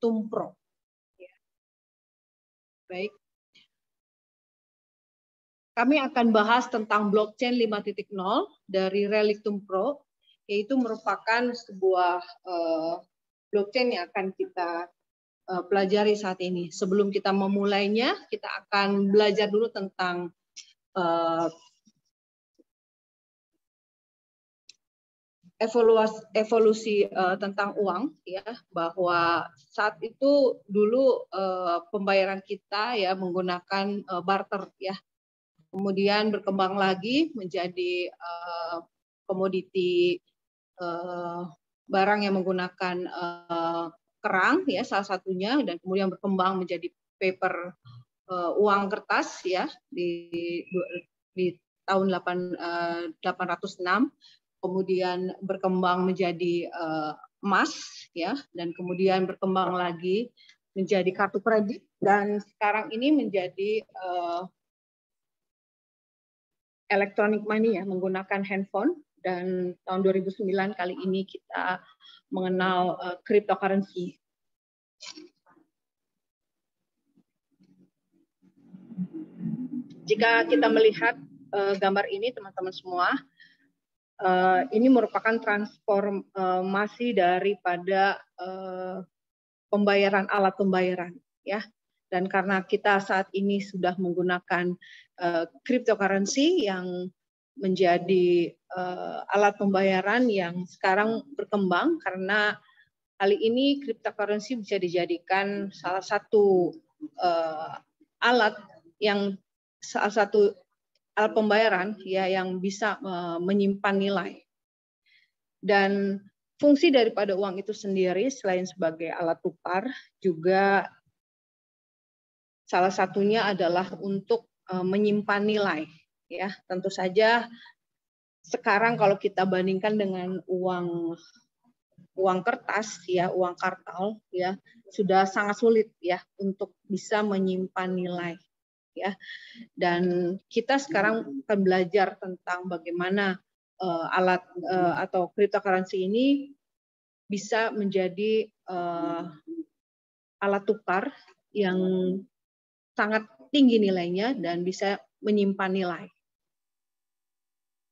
Tumpro. Ya. Baik. Kami akan bahas tentang blockchain 5.0 dari Relic Tumpro, yaitu merupakan sebuah blockchain yang akan kita pelajari saat ini. Sebelum kita memulainya, kita akan belajar dulu tentang evolusi tentang uang, ya, bahwa saat itu dulu pembayaran kita ya menggunakan barter, ya, kemudian berkembang lagi menjadi komoditi barang yang menggunakan kerang, ya, salah satunya, dan kemudian berkembang menjadi paper uang kertas, ya, di tahun 806. Kemudian berkembang menjadi emas, ya, dan kemudian berkembang lagi menjadi kartu kredit, dan sekarang ini menjadi electronic money, ya, menggunakan handphone, dan tahun 2009 kali ini kita mengenal cryptocurrency. Jika kita melihat gambar ini, teman-teman semua, ini merupakan transformasi daripada pembayaran, alat pembayaran, ya. Dan karena kita saat ini sudah menggunakan cryptocurrency yang menjadi alat pembayaran yang sekarang berkembang, karena kali ini cryptocurrency bisa dijadikan salah satu alat pembayaran, ya, yang bisa menyimpan nilai. Dan fungsi daripada uang itu sendiri selain sebagai alat tukar, juga salah satunya adalah untuk menyimpan nilai, ya. Tentu saja sekarang kalau kita bandingkan dengan uang kertas, ya, uang kartal, ya, sudah sangat sulit, ya, untuk bisa menyimpan nilai, ya. Dan kita sekarang akan belajar tentang bagaimana alat atau cryptocurrency ini bisa menjadi alat tukar yang sangat tinggi nilainya dan bisa menyimpan nilai.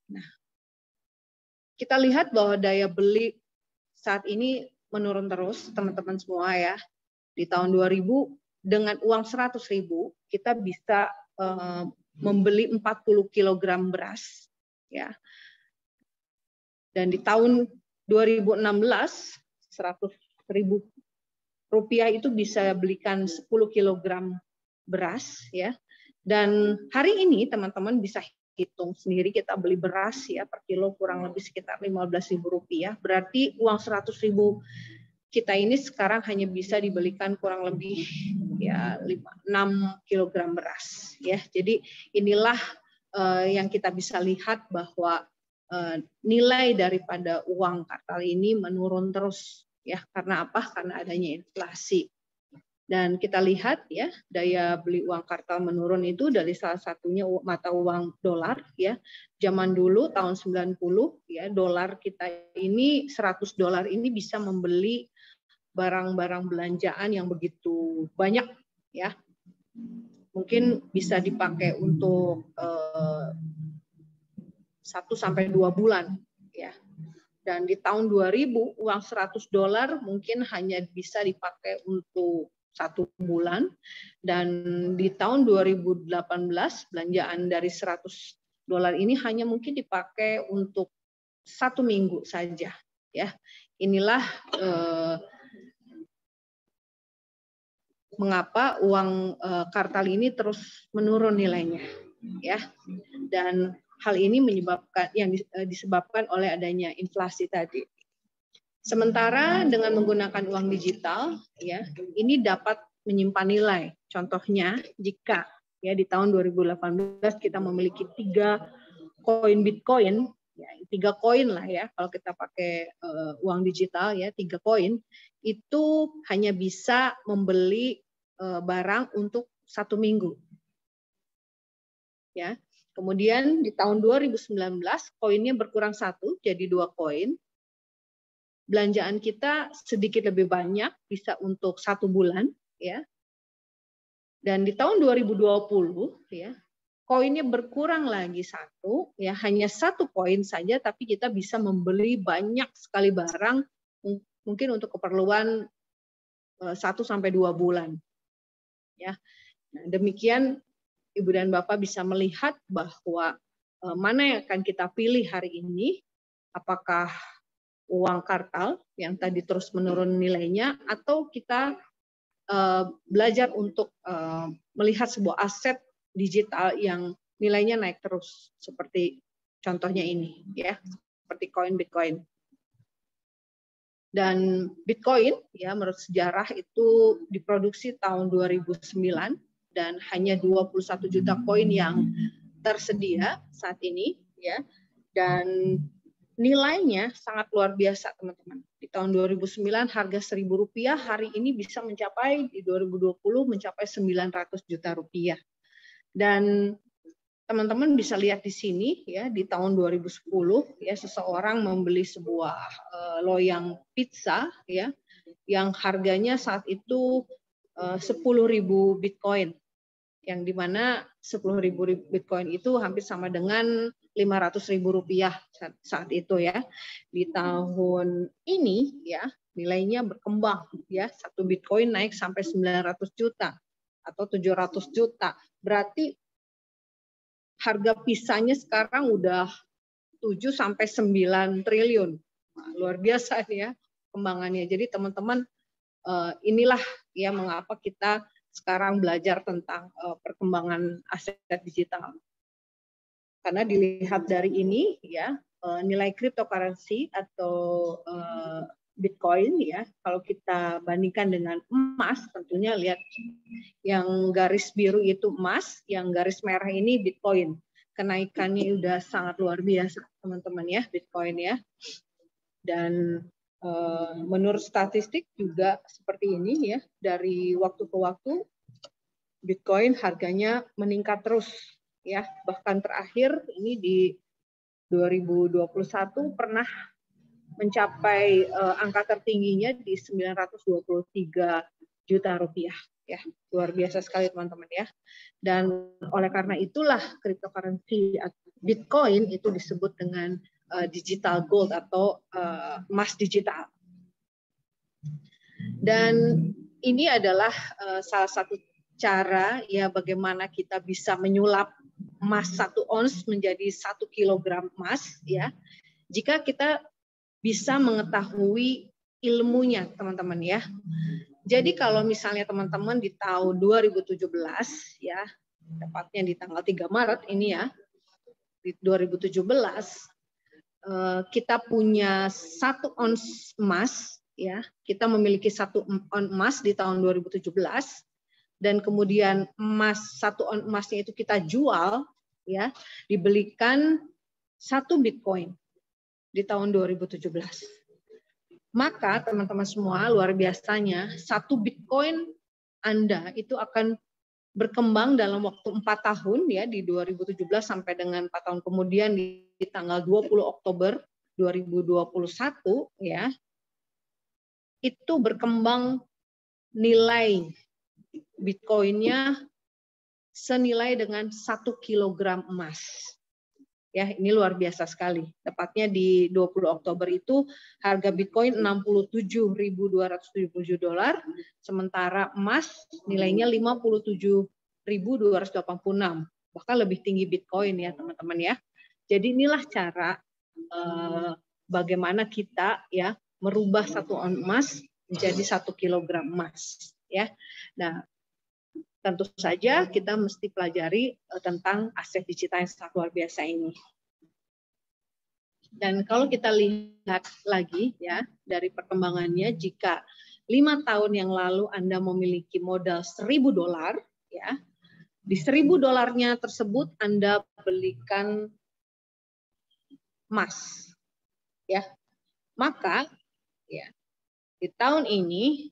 Nah, kita lihat bahwa daya beli saat ini menurun terus, teman-teman semua, ya. Di tahun 2000 dengan uang 100.000 kita bisa membeli 40 kg beras, ya. Dan di tahun 2016 100.000 rupiah itu bisa belikan 10 kg beras, ya. Dan hari ini teman-teman bisa hitung sendiri, kita beli beras, ya, per kilo kurang lebih sekitar 15.000 rupiah. Berarti uang 100.000 kita ini sekarang hanya bisa dibelikan kurang lebih, ya, 6 kg beras, ya. Jadi inilah yang kita bisa lihat bahwa nilai daripada uang kartal ini menurun terus, ya. Karena apa? Karena adanya inflasi. Dan kita lihat, ya, daya beli uang kartal menurun itu dari salah satunya mata uang dolar, ya. Zaman dulu tahun 90, ya, dolar kita ini $100 ini bisa membeli barang-barang belanjaan yang begitu banyak, ya. Mungkin bisa dipakai untuk 1-2 bulan, ya. Dan di tahun 2000 uang $100 mungkin hanya bisa dipakai untuk 1 bulan, dan di tahun 2018 belanjaan dari $100 ini hanya mungkin dipakai untuk 1 minggu saja, ya. Inilah mengapa uang kartal ini terus menurun nilainya, ya. Dan hal ini disebabkan oleh adanya inflasi tadi. Sementara dengan menggunakan uang digital, ya, ini dapat menyimpan nilai. Contohnya, jika, ya, di tahun 2018 kita memiliki 3 koin Bitcoin, ya, 3 koin lah, ya, kalau kita pakai uang digital, ya, 3 koin itu hanya bisa membeli barang untuk 1 minggu, ya. Kemudian di tahun 2019 koinnya berkurang 1 jadi 2 koin. belanjaan kita sedikit lebih banyak, bisa untuk 1 bulan, ya. Dan di tahun 2020, ya, koinnya berkurang lagi 1, ya, hanya 1 koin saja, tapi kita bisa membeli banyak sekali barang, mungkin untuk keperluan 1 sampai 2 bulan, ya. Nah, demikian Ibu dan Bapak bisa melihat bahwa mana yang akan kita pilih hari ini, apakah uang kartal yang tadi terus menurun nilainya, atau kita belajar untuk melihat sebuah aset digital yang nilainya naik terus, seperti contohnya ini, ya, seperti koin Bitcoin. Dan Bitcoin, ya, menurut sejarah itu diproduksi tahun 2009 dan hanya 21 juta koin yang tersedia saat ini, ya, dan nilainya sangat luar biasa, teman-teman. Di tahun 2009 harga Rp1.000, hari ini bisa mencapai di 2020 mencapai 900 juta rupiah. Dan teman-teman bisa lihat di sini, ya, di tahun 2010, ya, seseorang membeli sebuah loyang pizza, ya, yang harganya saat itu 10.000 Bitcoin, yang dimana 10.000 Bitcoin itu hampir sama dengan 500.000 rupiah saat itu, ya. Di tahun ini, ya, nilainya berkembang, ya, 1 Bitcoin naik sampai 900 juta atau 700 juta. Berarti harga pizzanya sekarang udah 7 sampai 9 triliun. Nah, luar biasa nih, ya, kembangannya. Jadi teman-teman, inilah, ya, mengapa kita sekarang belajar tentang perkembangan aset digital. Karena dilihat dari ini, ya, nilai cryptocurrency atau Bitcoin, ya, kalau kita bandingkan dengan emas, tentunya lihat yang garis biru itu emas, yang garis merah ini Bitcoin. Kenaikannya udah sangat luar biasa, teman-teman, ya, Bitcoin, ya. Dan menurut statistik juga seperti ini, ya, dari waktu ke waktu Bitcoin harganya meningkat terus, ya. Bahkan terakhir ini di 2021 pernah mencapai angka tertingginya di 923 juta rupiah, ya. Luar biasa sekali, teman-teman, ya. Dan oleh karena itulah cryptocurrency Bitcoin itu disebut dengan digital gold atau emas digital. Dan ini adalah salah satu cara, ya, bagaimana kita bisa menyulap emas 1 ons menjadi 1 kilogram emas, ya. Jika kita bisa mengetahui ilmunya, teman-teman, ya. Jadi kalau misalnya teman-teman di tahun 2017, ya, tepatnya di tanggal 3 Maret ini, ya, di 2017 kita punya 1 ons emas, ya. Kita memiliki 1 ons emas di tahun 2017 dan kemudian 1 ons emasnya itu kita jual, ya, dibelikan 1 Bitcoin di tahun 2017. Maka teman-teman semua, luar biasanya 1 Bitcoin Anda itu akan berkembang dalam waktu 4 tahun, ya, di 2017 sampai dengan 4 tahun kemudian di tanggal 20 Oktober 2021, ya, itu berkembang nilai Bitcoin-nya senilai dengan 1 kilogram emas. Ya, ini luar biasa sekali. Tepatnya di 20 Oktober itu harga Bitcoin 67.277 dolar, sementara emas nilainya 57.286. Bahkan lebih tinggi Bitcoin, ya, teman-teman, ya. Jadi inilah cara bagaimana kita, ya, merubah 1 ons emas menjadi 1 kilogram emas, ya. Nah, tentu saja kita mesti pelajari tentang aset digital yang sangat luar biasa ini. Dan kalau kita lihat lagi, ya, dari perkembangannya, jika 5 tahun yang lalu Anda memiliki modal 1.000 dolar, ya, di 1.000 dolarnya tersebut Anda belikan emas, ya, maka, ya, di tahun ini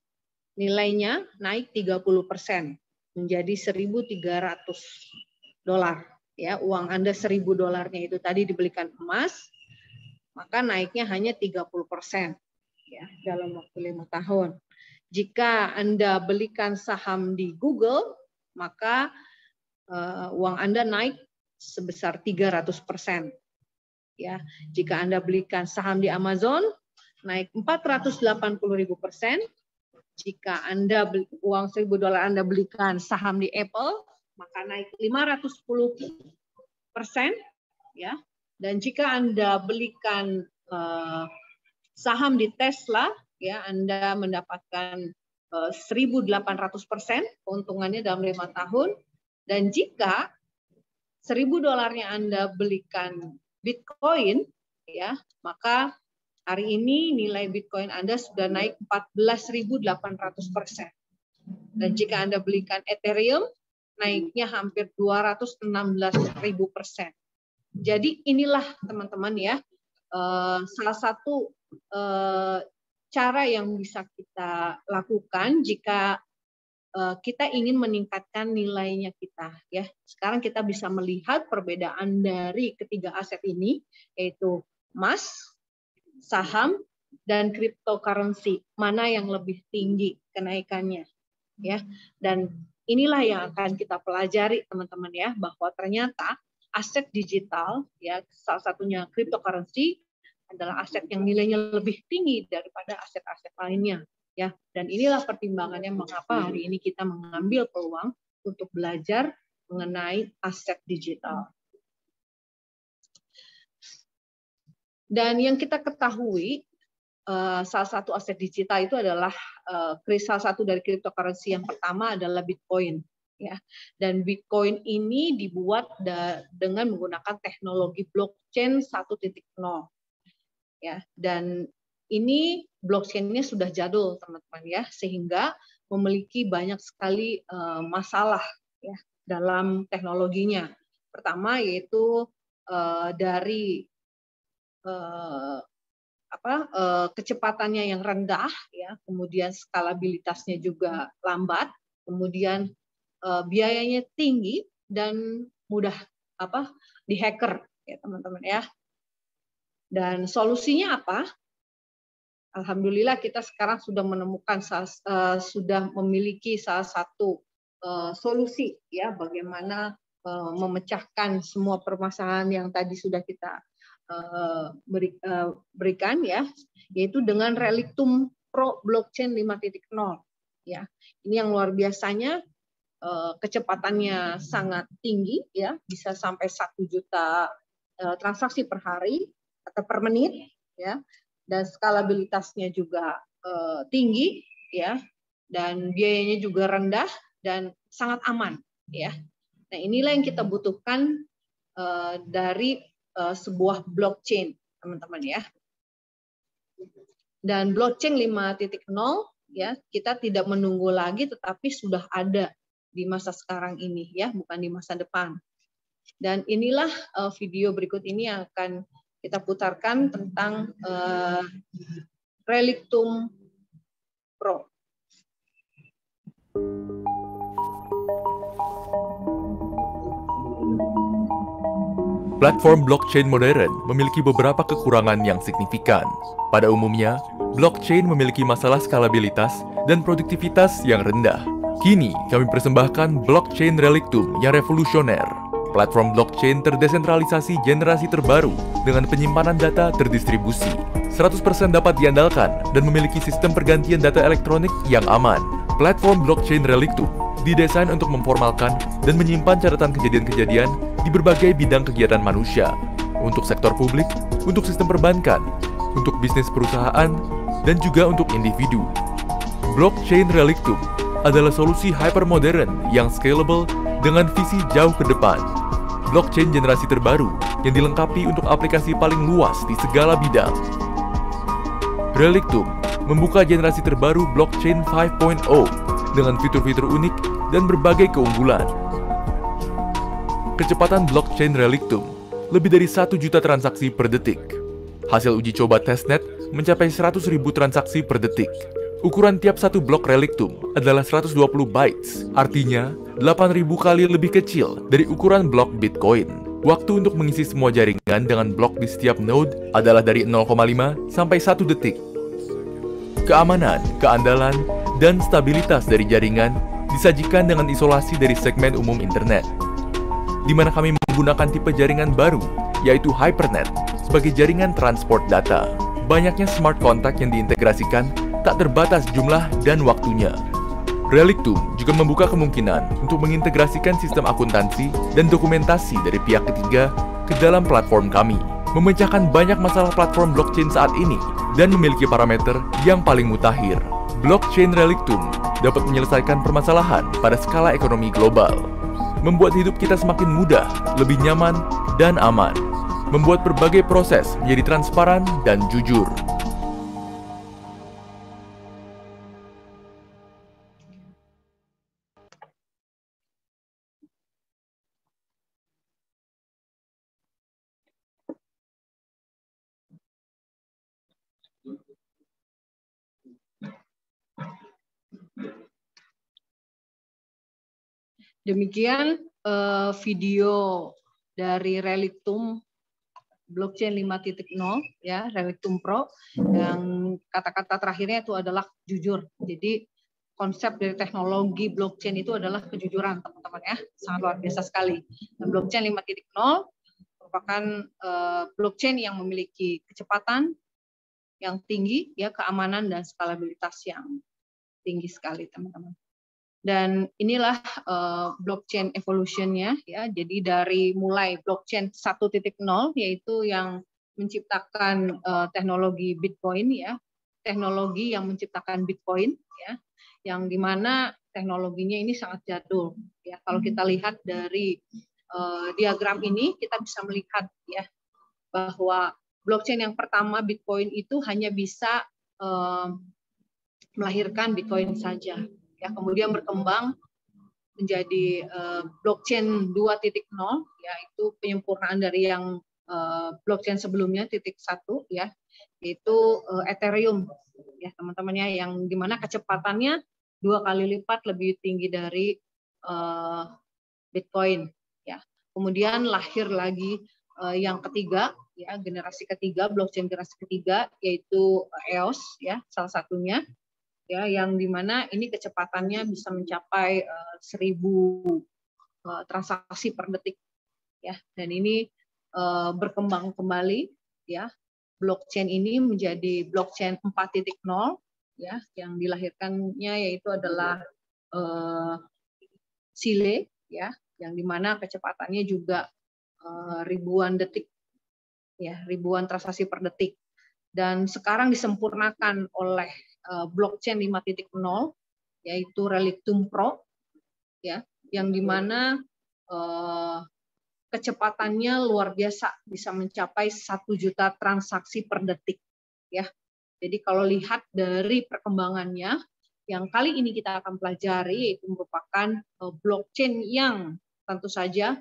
nilainya naik 30%. Menjadi 1.300 dolar, ya. Uang Anda 1.000 dolarnya itu tadi dibelikan emas, maka naiknya hanya 30%, ya dalam waktu 5 tahun. Jika Anda belikan saham di Google, maka uang Anda naik sebesar 300%. Ya, jika Anda belikan saham di Amazon, naik 480.000%. Jika Anda uang $1.000 Anda belikan saham di Apple, maka naik 510%. Ya, dan jika Anda belikan saham di Tesla, ya Anda mendapatkan 1.800% keuntungannya dalam 5 tahun. Dan jika $1.000 Anda belikan Bitcoin, ya maka hari ini nilai Bitcoin Anda sudah naik 14.800%. Dan jika Anda belikan Ethereum, naiknya hampir 216.000%. Jadi inilah teman-teman ya, salah satu cara yang bisa kita lakukan jika kita ingin meningkatkan nilainya kita ya. Sekarang kita bisa melihat perbedaan dari ketiga aset ini, yaitu emas, saham, dan cryptocurrency. Mana yang lebih tinggi kenaikannya ya. Dan inilah yang akan kita pelajari teman-teman ya, bahwa ternyata aset digital ya, salah satunya cryptocurrency, adalah aset yang nilainya lebih tinggi daripada aset-aset lainnya. Ya, dan inilah pertimbangannya mengapa hari ini kita mengambil peluang untuk belajar mengenai aset digital. Dan yang kita ketahui, salah satu aset digital itu adalah salah satu dari cryptocurrency yang pertama adalah Bitcoin. Ya, dan Bitcoin ini dibuat dengan menggunakan teknologi blockchain 1.0. Ya, dan ini blockchain-nya sudah jadul teman-teman ya, sehingga memiliki banyak sekali masalah ya dalam teknologinya. Pertama yaitu dari kecepatannya yang rendah ya, kemudian skalabilitasnya juga lambat, kemudian biayanya tinggi dan mudah dihacker ya teman-teman ya. Dan solusinya apa? Alhamdulillah kita sekarang sudah menemukan sudah memiliki salah satu solusi ya bagaimana memecahkan semua permasalahan yang tadi sudah kita berikan ya, yaitu dengan Relictum Pro Blockchain 5.0 ya. Ini yang luar biasanya, kecepatannya sangat tinggi ya, bisa sampai 1 juta transaksi per hari atau per menit ya. Dan skalabilitasnya juga tinggi ya, dan biayanya juga rendah dan sangat aman ya. Nah inilah yang kita butuhkan dari sebuah blockchain teman-teman ya. Dan blockchain 5.0 ya, kita tidak menunggu lagi tetapi sudah ada di masa sekarang ini ya, bukan di masa depan. Dan inilah video berikut ini yang akan kita putarkan tentang Relictum Pro. Platform blockchain modern memiliki beberapa kekurangan yang signifikan. Pada umumnya, blockchain memiliki masalah skalabilitas dan produktivitas yang rendah. Kini, kami persembahkan blockchain Relictum yang revolusioner. Platform blockchain terdesentralisasi generasi terbaru dengan penyimpanan data terdistribusi. 100% dapat diandalkan dan memiliki sistem pergantian data elektronik yang aman. Platform blockchain Relictum didesain untuk memformalkan dan menyimpan catatan kejadian-kejadian di berbagai bidang kegiatan manusia, untuk sektor publik, untuk sistem perbankan, untuk bisnis perusahaan, dan juga untuk individu. Blockchain Relictum adalah solusi hypermodern yang scalable dengan visi jauh ke depan. Blockchain generasi terbaru yang dilengkapi untuk aplikasi paling luas di segala bidang. Relictum membuka generasi terbaru blockchain 5.0 dengan fitur-fitur unik dan berbagai keunggulan. Kecepatan blockchain Relictum lebih dari 1 juta transaksi per detik. Hasil uji coba testnet mencapai 100.000 transaksi per detik. Ukuran tiap satu blok Relictum adalah 120 bytes, artinya 8.000 kali lebih kecil dari ukuran blok Bitcoin. Waktu untuk mengisi semua jaringan dengan blok di setiap node adalah dari 0,5 sampai 1 detik. keamanan, keandalan, dan stabilitas dari jaringan disajikan dengan isolasi dari segmen umum internet, di mana kami menggunakan tipe jaringan baru, yaitu Hypernet, sebagai jaringan transport data. Banyaknya smart contract yang diintegrasikan tak terbatas jumlah dan waktunya. Relictum juga membuka kemungkinan untuk mengintegrasikan sistem akuntansi dan dokumentasi dari pihak ketiga ke dalam platform kami, memecahkan banyak masalah platform blockchain saat ini dan memiliki parameter yang paling mutakhir. Blockchain Relictum dapat menyelesaikan permasalahan pada skala ekonomi global, membuat hidup kita semakin mudah, lebih nyaman, dan aman, membuat berbagai proses menjadi transparan dan jujur. Demikian video dari Relictum Blockchain 5.0 ya, Relictum Pro, yang kata-kata terakhirnya itu adalah jujur. Jadi konsep dari teknologi blockchain itu adalah kejujuran, teman-teman ya. Sangat luar biasa sekali. Dan blockchain 5.0 merupakan blockchain yang memiliki kecepatan yang tinggi ya, keamanan dan skalabilitas yang tinggi sekali, teman-teman. Dan inilah blockchain evolution-nya ya. Jadi dari mulai blockchain 1.0 yaitu yang menciptakan teknologi Bitcoin ya, teknologi yang menciptakan Bitcoin ya, yang dimana teknologinya ini sangat jadul ya. Kalau kita lihat dari diagram ini kita bisa melihat ya bahwa blockchain yang pertama Bitcoin itu hanya bisa melahirkan Bitcoin saja. Ya, kemudian berkembang menjadi blockchain 2.0 yaitu penyempurnaan dari yang blockchain sebelumnya titik 1 ya, yaitu Ethereum ya teman-teman ya, yang dimana kecepatannya 2 kali lipat lebih tinggi dari Bitcoin ya. Kemudian lahir lagi yang ketiga ya, generasi ketiga, blockchain generasi ketiga yaitu EOS ya, salah satunya ya, yang dimana ini kecepatannya bisa mencapai 1000 transaksi per detik ya, dan ini berkembang kembali ya, blockchain ini menjadi blockchain 4.0 ya, yang dilahirkannya yaitu adalah Sile ya, yang dimana kecepatannya juga ribuan detik ya, ribuan transaksi per detik, dan sekarang disempurnakan oleh blockchain 5.0 yaitu Relictum Pro ya, yang dimana kecepatannya luar biasa, bisa mencapai 1 juta transaksi per detik ya. Jadi kalau lihat dari perkembangannya yang kali ini kita akan pelajari, yaitu merupakan blockchain yang tentu saja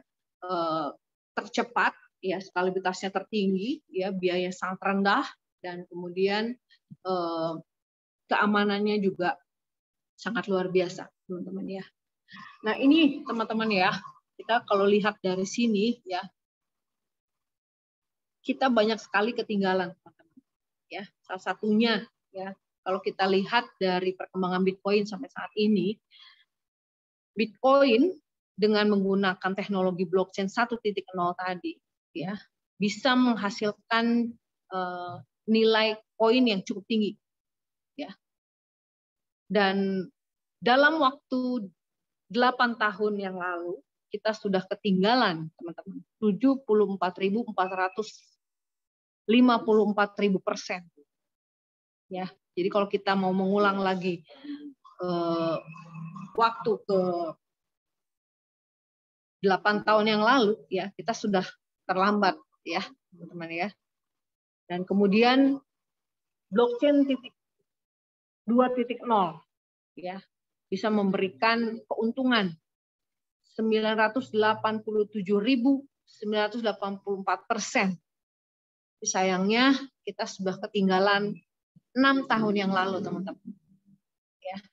tercepat ya, skalabilitasnya tertinggi ya, biaya sangat rendah, dan kemudian keamanannya juga sangat luar biasa, teman-teman ya. Nah ini teman-teman ya, kita kalau lihat dari sini ya, kita banyak sekali ketinggalan, teman-teman ya. Salah satunya ya, kalau kita lihat dari perkembangan Bitcoin sampai saat ini, Bitcoin dengan menggunakan teknologi blockchain 1.0 tadi ya, bisa menghasilkan nilai koin yang cukup tinggi ya. Dan dalam waktu 8 tahun yang lalu kita sudah ketinggalan, teman-teman, 74.454.000% ya. Jadi kalau kita mau mengulang lagi waktu ke 8 tahun yang lalu ya, kita sudah terlambat ya, teman-teman ya. Dan kemudian blockchain 2.0 ya, bisa memberikan keuntungan 987.984%. Sayangnya kita sudah ketinggalan 6 tahun yang lalu, teman-teman. Ya.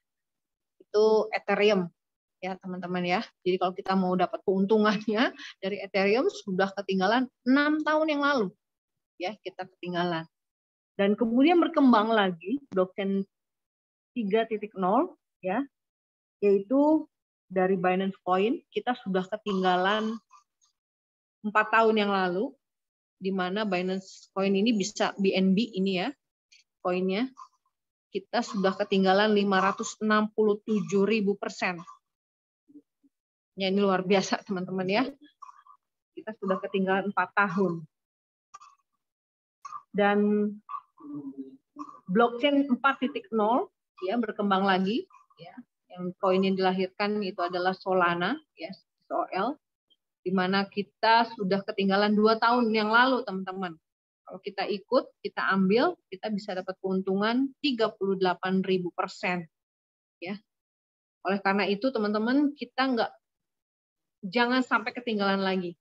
Itu Ethereum ya, teman-teman ya. Jadi kalau kita mau dapat keuntungannya dari Ethereum sudah ketinggalan 6 tahun yang lalu. Ya, kita ketinggalan. Dan kemudian berkembang lagi blockchain 3.0 ya, yaitu dari Binance Coin kita sudah ketinggalan 4 tahun yang lalu, di mana Binance Coin ini bisa BNB ini ya, koinnya kita sudah ketinggalan 567.000%. Ya, ini luar biasa teman-teman ya. Kita sudah ketinggalan 4 tahun. Dan blockchain 4.0 ya berkembang lagi ya. Yang koin yang dilahirkan itu adalah Solana ya, SOL, di mana kita sudah ketinggalan 2 tahun yang lalu teman-teman. Kalau kita ikut, kita ambil, kita bisa dapat keuntungan 38.000% ya. Oleh karena itu teman-teman, kita jangan sampai ketinggalan lagi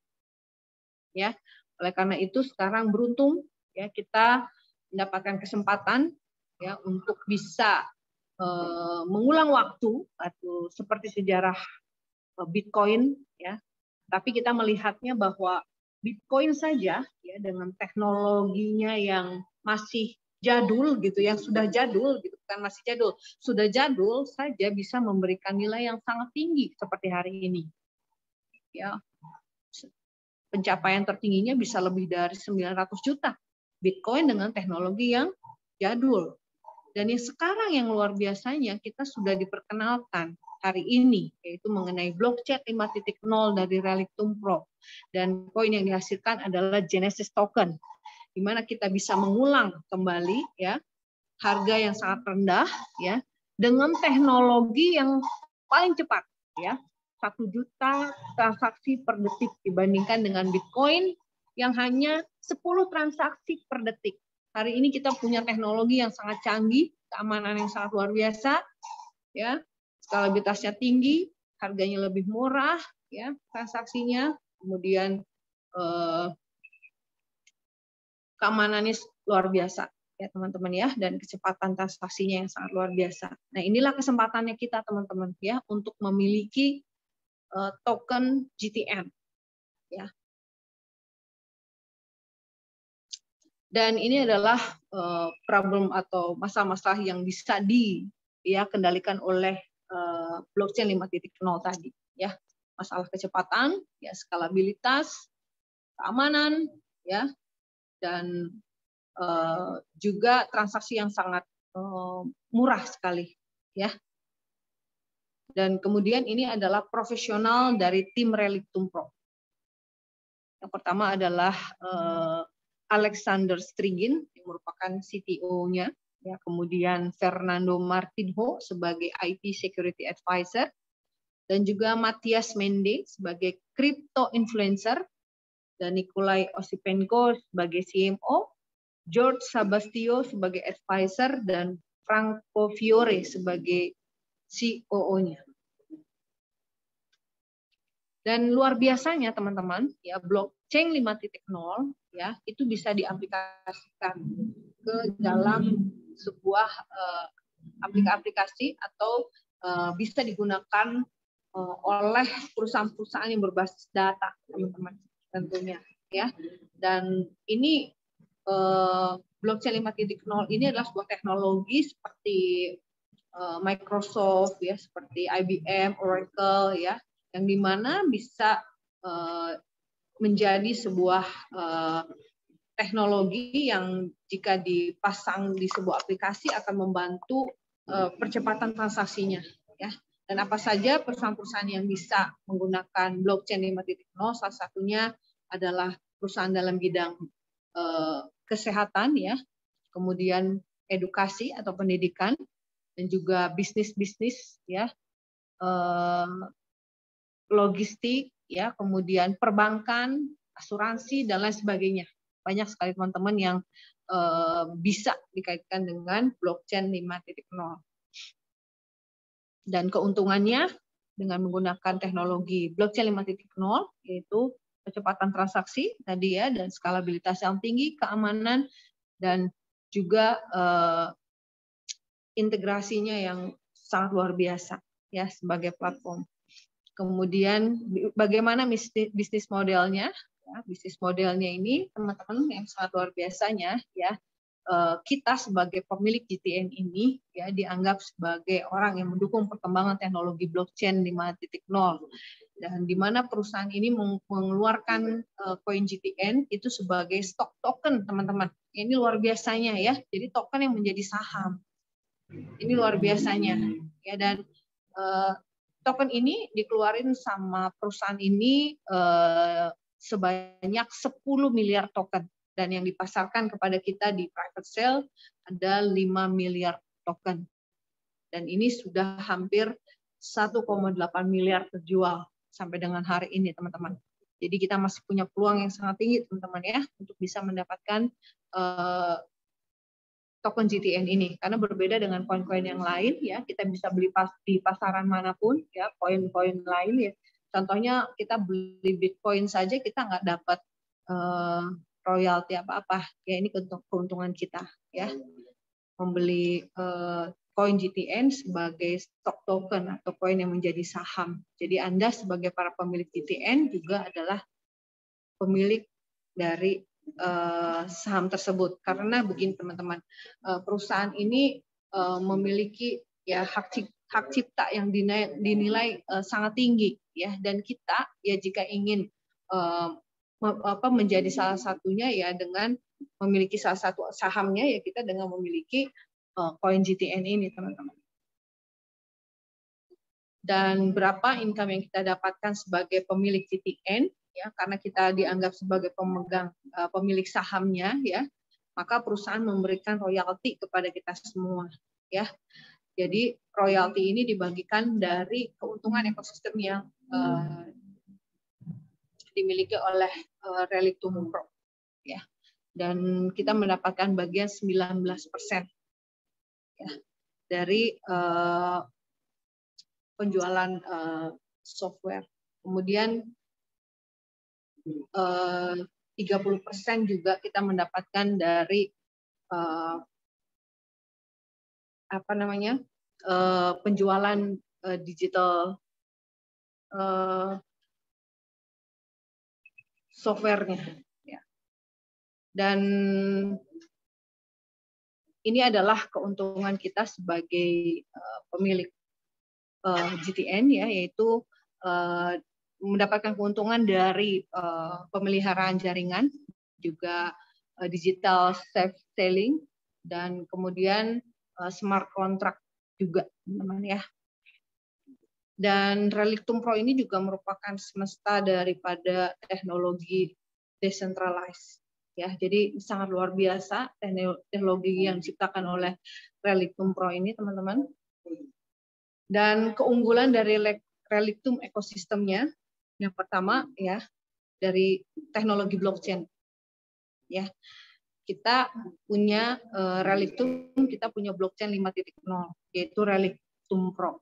ya. Oleh karena itu sekarang beruntung ya kita mendapatkan kesempatan ya untuk bisa mengulang waktu atau seperti sejarah Bitcoin ya. Tapi kita melihatnya bahwa Bitcoin saja ya dengan teknologinya yang masih jadul gitu, yang sudah jadul gitu, kan masih jadul, sudah jadul saja bisa memberikan nilai yang sangat tinggi seperti hari ini. Ya. Pencapaian tertingginya bisa lebih dari 900 juta Bitcoin dengan teknologi yang jadul. Dan yang sekarang yang luar biasanya kita sudah diperkenalkan hari ini, yaitu mengenai blockchain 5.0 dari Relictum Pro. Dan koin yang dihasilkan adalah Genesis Token, di mana kita bisa mengulang kembali ya harga yang sangat rendah ya dengan teknologi yang paling cepat ya, 1 juta transaksi per detik dibandingkan dengan Bitcoin yang hanya 10 transaksi per detik. Hari ini kita punya teknologi yang sangat canggih, keamanan yang sangat luar biasa, ya, skalabilitasnya tinggi, harganya lebih murah, ya, transaksinya, kemudian keamanannya luar biasa, ya teman-teman ya, dan kecepatan transaksinya yang sangat luar biasa. Nah, inilah kesempatannya kita teman-teman ya untuk memiliki token GTM, ya. Dan ini adalah problem atau masalah-masalah yang bisa kendalikan oleh blockchain 5.0 tadi, ya. Masalah kecepatan, ya, skalabilitas, keamanan, ya, dan juga transaksi yang sangat murah sekali, ya. Dan kemudian ini adalah profesional dari tim Relictum Pro. Yang pertama adalah Alexander Strigin yang merupakan CTO-nya, ya, kemudian Fernando Martinho sebagai IT Security Advisor, dan juga Matias Mende sebagai Crypto Influencer, dan Nikolai Osipenko sebagai CMO, George Sabastio sebagai Advisor, dan Franco Fiore sebagai COO-nya. Dan luar biasanya teman-teman, ya, blockchain 5.0 ya itu bisa diaplikasikan ke dalam sebuah aplikasi atau bisa digunakan oleh perusahaan-perusahaan yang berbasis data, teman-teman, tentunya, ya. Dan ini blockchain 5.0 ini adalah sebuah teknologi seperti Microsoft, ya, seperti IBM, Oracle, ya, yang dimana bisa menjadi sebuah teknologi yang jika dipasang di sebuah aplikasi akan membantu percepatan transaksinya, ya. Dan apa saja perusahaan-perusahaan yang bisa menggunakan blockchain 5.0, salah satunya adalah perusahaan dalam bidang kesehatan, ya, kemudian edukasi atau pendidikan, dan juga bisnis-bisnis, ya, logistik, ya, kemudian perbankan, asuransi, dan lain sebagainya. Banyak sekali teman-teman yang bisa dikaitkan dengan blockchain 5.0. Dan keuntungannya dengan menggunakan teknologi blockchain 5.0 yaitu kecepatan transaksi tadi, ya, dan skalabilitas yang tinggi, keamanan, dan juga integrasinya yang sangat luar biasa, ya, sebagai platform. Kemudian bagaimana bisnis modelnya? Ya, bisnis modelnya ini teman-teman yang sangat luar biasanya, ya, kita sebagai pemilik GTN ini ya dianggap sebagai orang yang mendukung perkembangan teknologi blockchain 5.0, dan di mana perusahaan ini mengeluarkan koin GTN itu sebagai stok token, teman-teman. Ini luar biasanya ya. Jadi token yang menjadi saham. Ini luar biasanya ya, dan token ini dikeluarin sama perusahaan ini sebanyak 10 miliar token, dan yang dipasarkan kepada kita di private sale ada 5 miliar token, dan ini sudah hampir 1,8 miliar terjual sampai dengan hari ini, teman-teman. Jadi kita masih punya peluang yang sangat tinggi, teman-teman ya, untuk bisa mendapatkan token GTN ini, karena berbeda dengan koin-koin yang lain ya, kita bisa beli di pasaran manapun ya, koin-koin lain ya. Contohnya kita beli Bitcoin saja kita nggak dapat royalti apa-apa ya, ini keuntungan kita ya, membeli koin GTN sebagai stock token atau koin yang menjadi saham. Jadi Anda sebagai para pemilik GTN juga adalah pemilik dari saham tersebut, karena begini teman-teman, perusahaan ini memiliki ya hak cipta yang dinilai sangat tinggi ya, dan kita ya jika ingin menjadi salah satunya ya dengan memiliki salah satu sahamnya ya, kita dengan memiliki koin GTN ini, teman-teman. Dan berapa income yang kita dapatkan sebagai pemilik GTN ya, karena kita dianggap sebagai pemegang pemilik sahamnya ya, maka perusahaan memberikan royalti kepada kita semua ya. Jadi royalti ini dibagikan dari keuntungan ekosistem yang dimiliki oleh Relictum Pro ya, dan kita mendapatkan bagian 19% ya dari penjualan software. Kemudian 30% juga kita mendapatkan dari penjualan digital softwarenya ya. Dan ini adalah keuntungan kita sebagai pemilik GTN ya, yaitu mendapatkan keuntungan dari pemeliharaan jaringan, juga digital safe selling, dan kemudian smart contract juga, teman-teman ya. Dan Relictum Pro ini juga merupakan semesta daripada teknologi decentralized ya. Jadi sangat luar biasa teknologi yang diciptakan oleh Relictum Pro ini, teman-teman. Dan keunggulan dari Relictum ekosistemnya, yang pertama ya, dari teknologi blockchain ya. Kita punya Relictum, kita punya blockchain 5.0 yaitu Relictum Pro.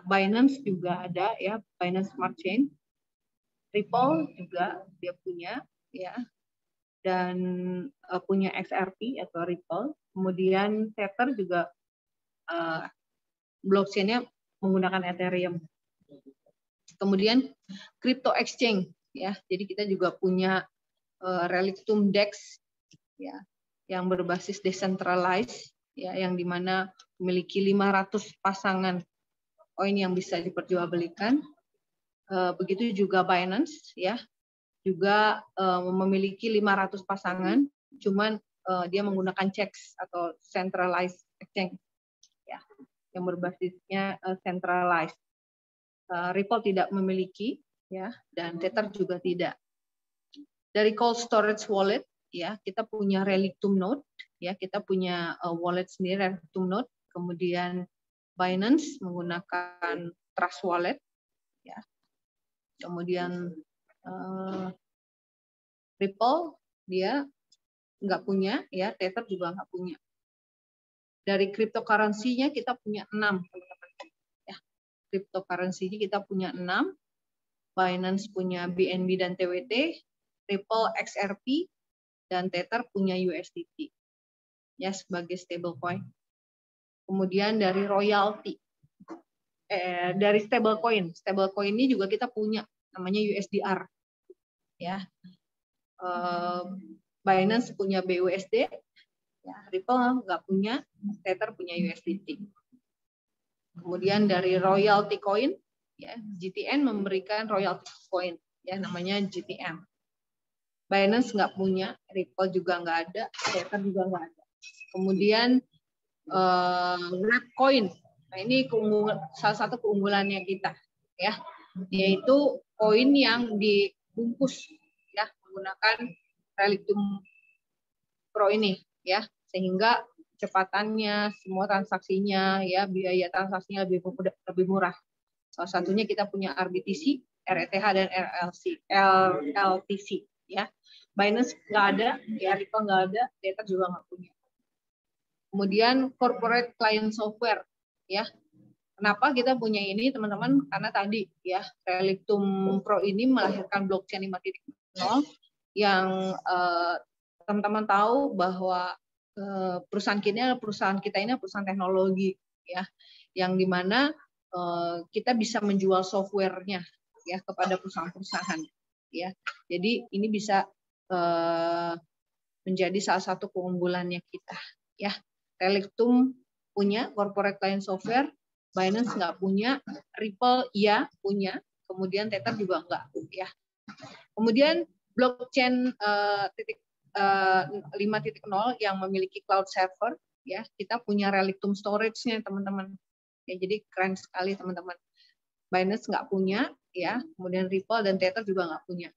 Binance juga ada ya, Binance Smart Chain. Ripple juga dia punya ya, dan punya XRP atau Ripple. Kemudian Tether juga blockchain-nya menggunakan Ethereum. Kemudian crypto exchange ya, jadi kita juga punya Relictum DEX ya, yang berbasis decentralized ya, yang dimana memiliki 500 pasangan koin yang bisa diperjualbelikan. Begitu juga Binance ya, juga memiliki 500 pasangan, cuman dia menggunakan checks atau centralized exchange ya, yang berbasisnya centralized. Ripple tidak memiliki ya, dan Tether juga tidak. Dari cold storage wallet ya, kita punya Relictum Node ya, kita punya wallet sendiri Relictum Node. Kemudian Binance menggunakan Trust Wallet ya. Kemudian Ripple dia nggak punya ya, Tether juga nggak punya. Dari cryptocurrency-nya kita punya 6, teman-teman. Ya, cryptocurrency kita punya 6. Binance punya BNB dan TWT, Ripple XRP, dan Tether punya USDT ya sebagai stablecoin. Kemudian dari royalty, dari stablecoin ini juga kita punya namanya USDR ya. Binance punya BUSD, Ya, Ripple nggak punya, Tether punya USDT. Kemudian dari royalty coin, ya, GTN memberikan royalty coin, ya, namanya GTM. Binance nggak punya, Ripple juga nggak ada, Tether juga nggak ada. Kemudian Wrappcoin, nah ini salah satu keunggulannya kita, ya, yaitu koin yang dibungkus, ya, menggunakan Reliquum Pro ini, ya, sehingga kecepatannya, semua transaksinya, ya, biaya transaksinya lebih murah. Salah satunya kita punya RBTC, RETH dan LTC, ya. Binance nggak ada, ya, Ripple nggak ada, Tether juga nggak punya. Kemudian corporate client software, ya. Kenapa kita punya ini, teman-teman? Karena tadi, ya, Reliquum Pro ini melahirkan blockchain 5.0 yang teman-teman tahu bahwa perusahaan kita ini perusahaan teknologi, ya, yang dimana kita bisa menjual softwarenya, ya, kepada perusahaan-perusahaan, ya. Jadi ini bisa menjadi salah satu keunggulannya kita, ya. Reliquum punya corporate client software, Binance nggak punya, Ripple iya punya, kemudian Tether juga nggak, ya. Kemudian blockchain 5.0 yang memiliki cloud server, ya, kita punya Reliquum storage-nya, teman-teman. Ya, jadi keren sekali, teman-teman. Binance nggak punya, ya, kemudian Ripple dan Tether juga nggak punya.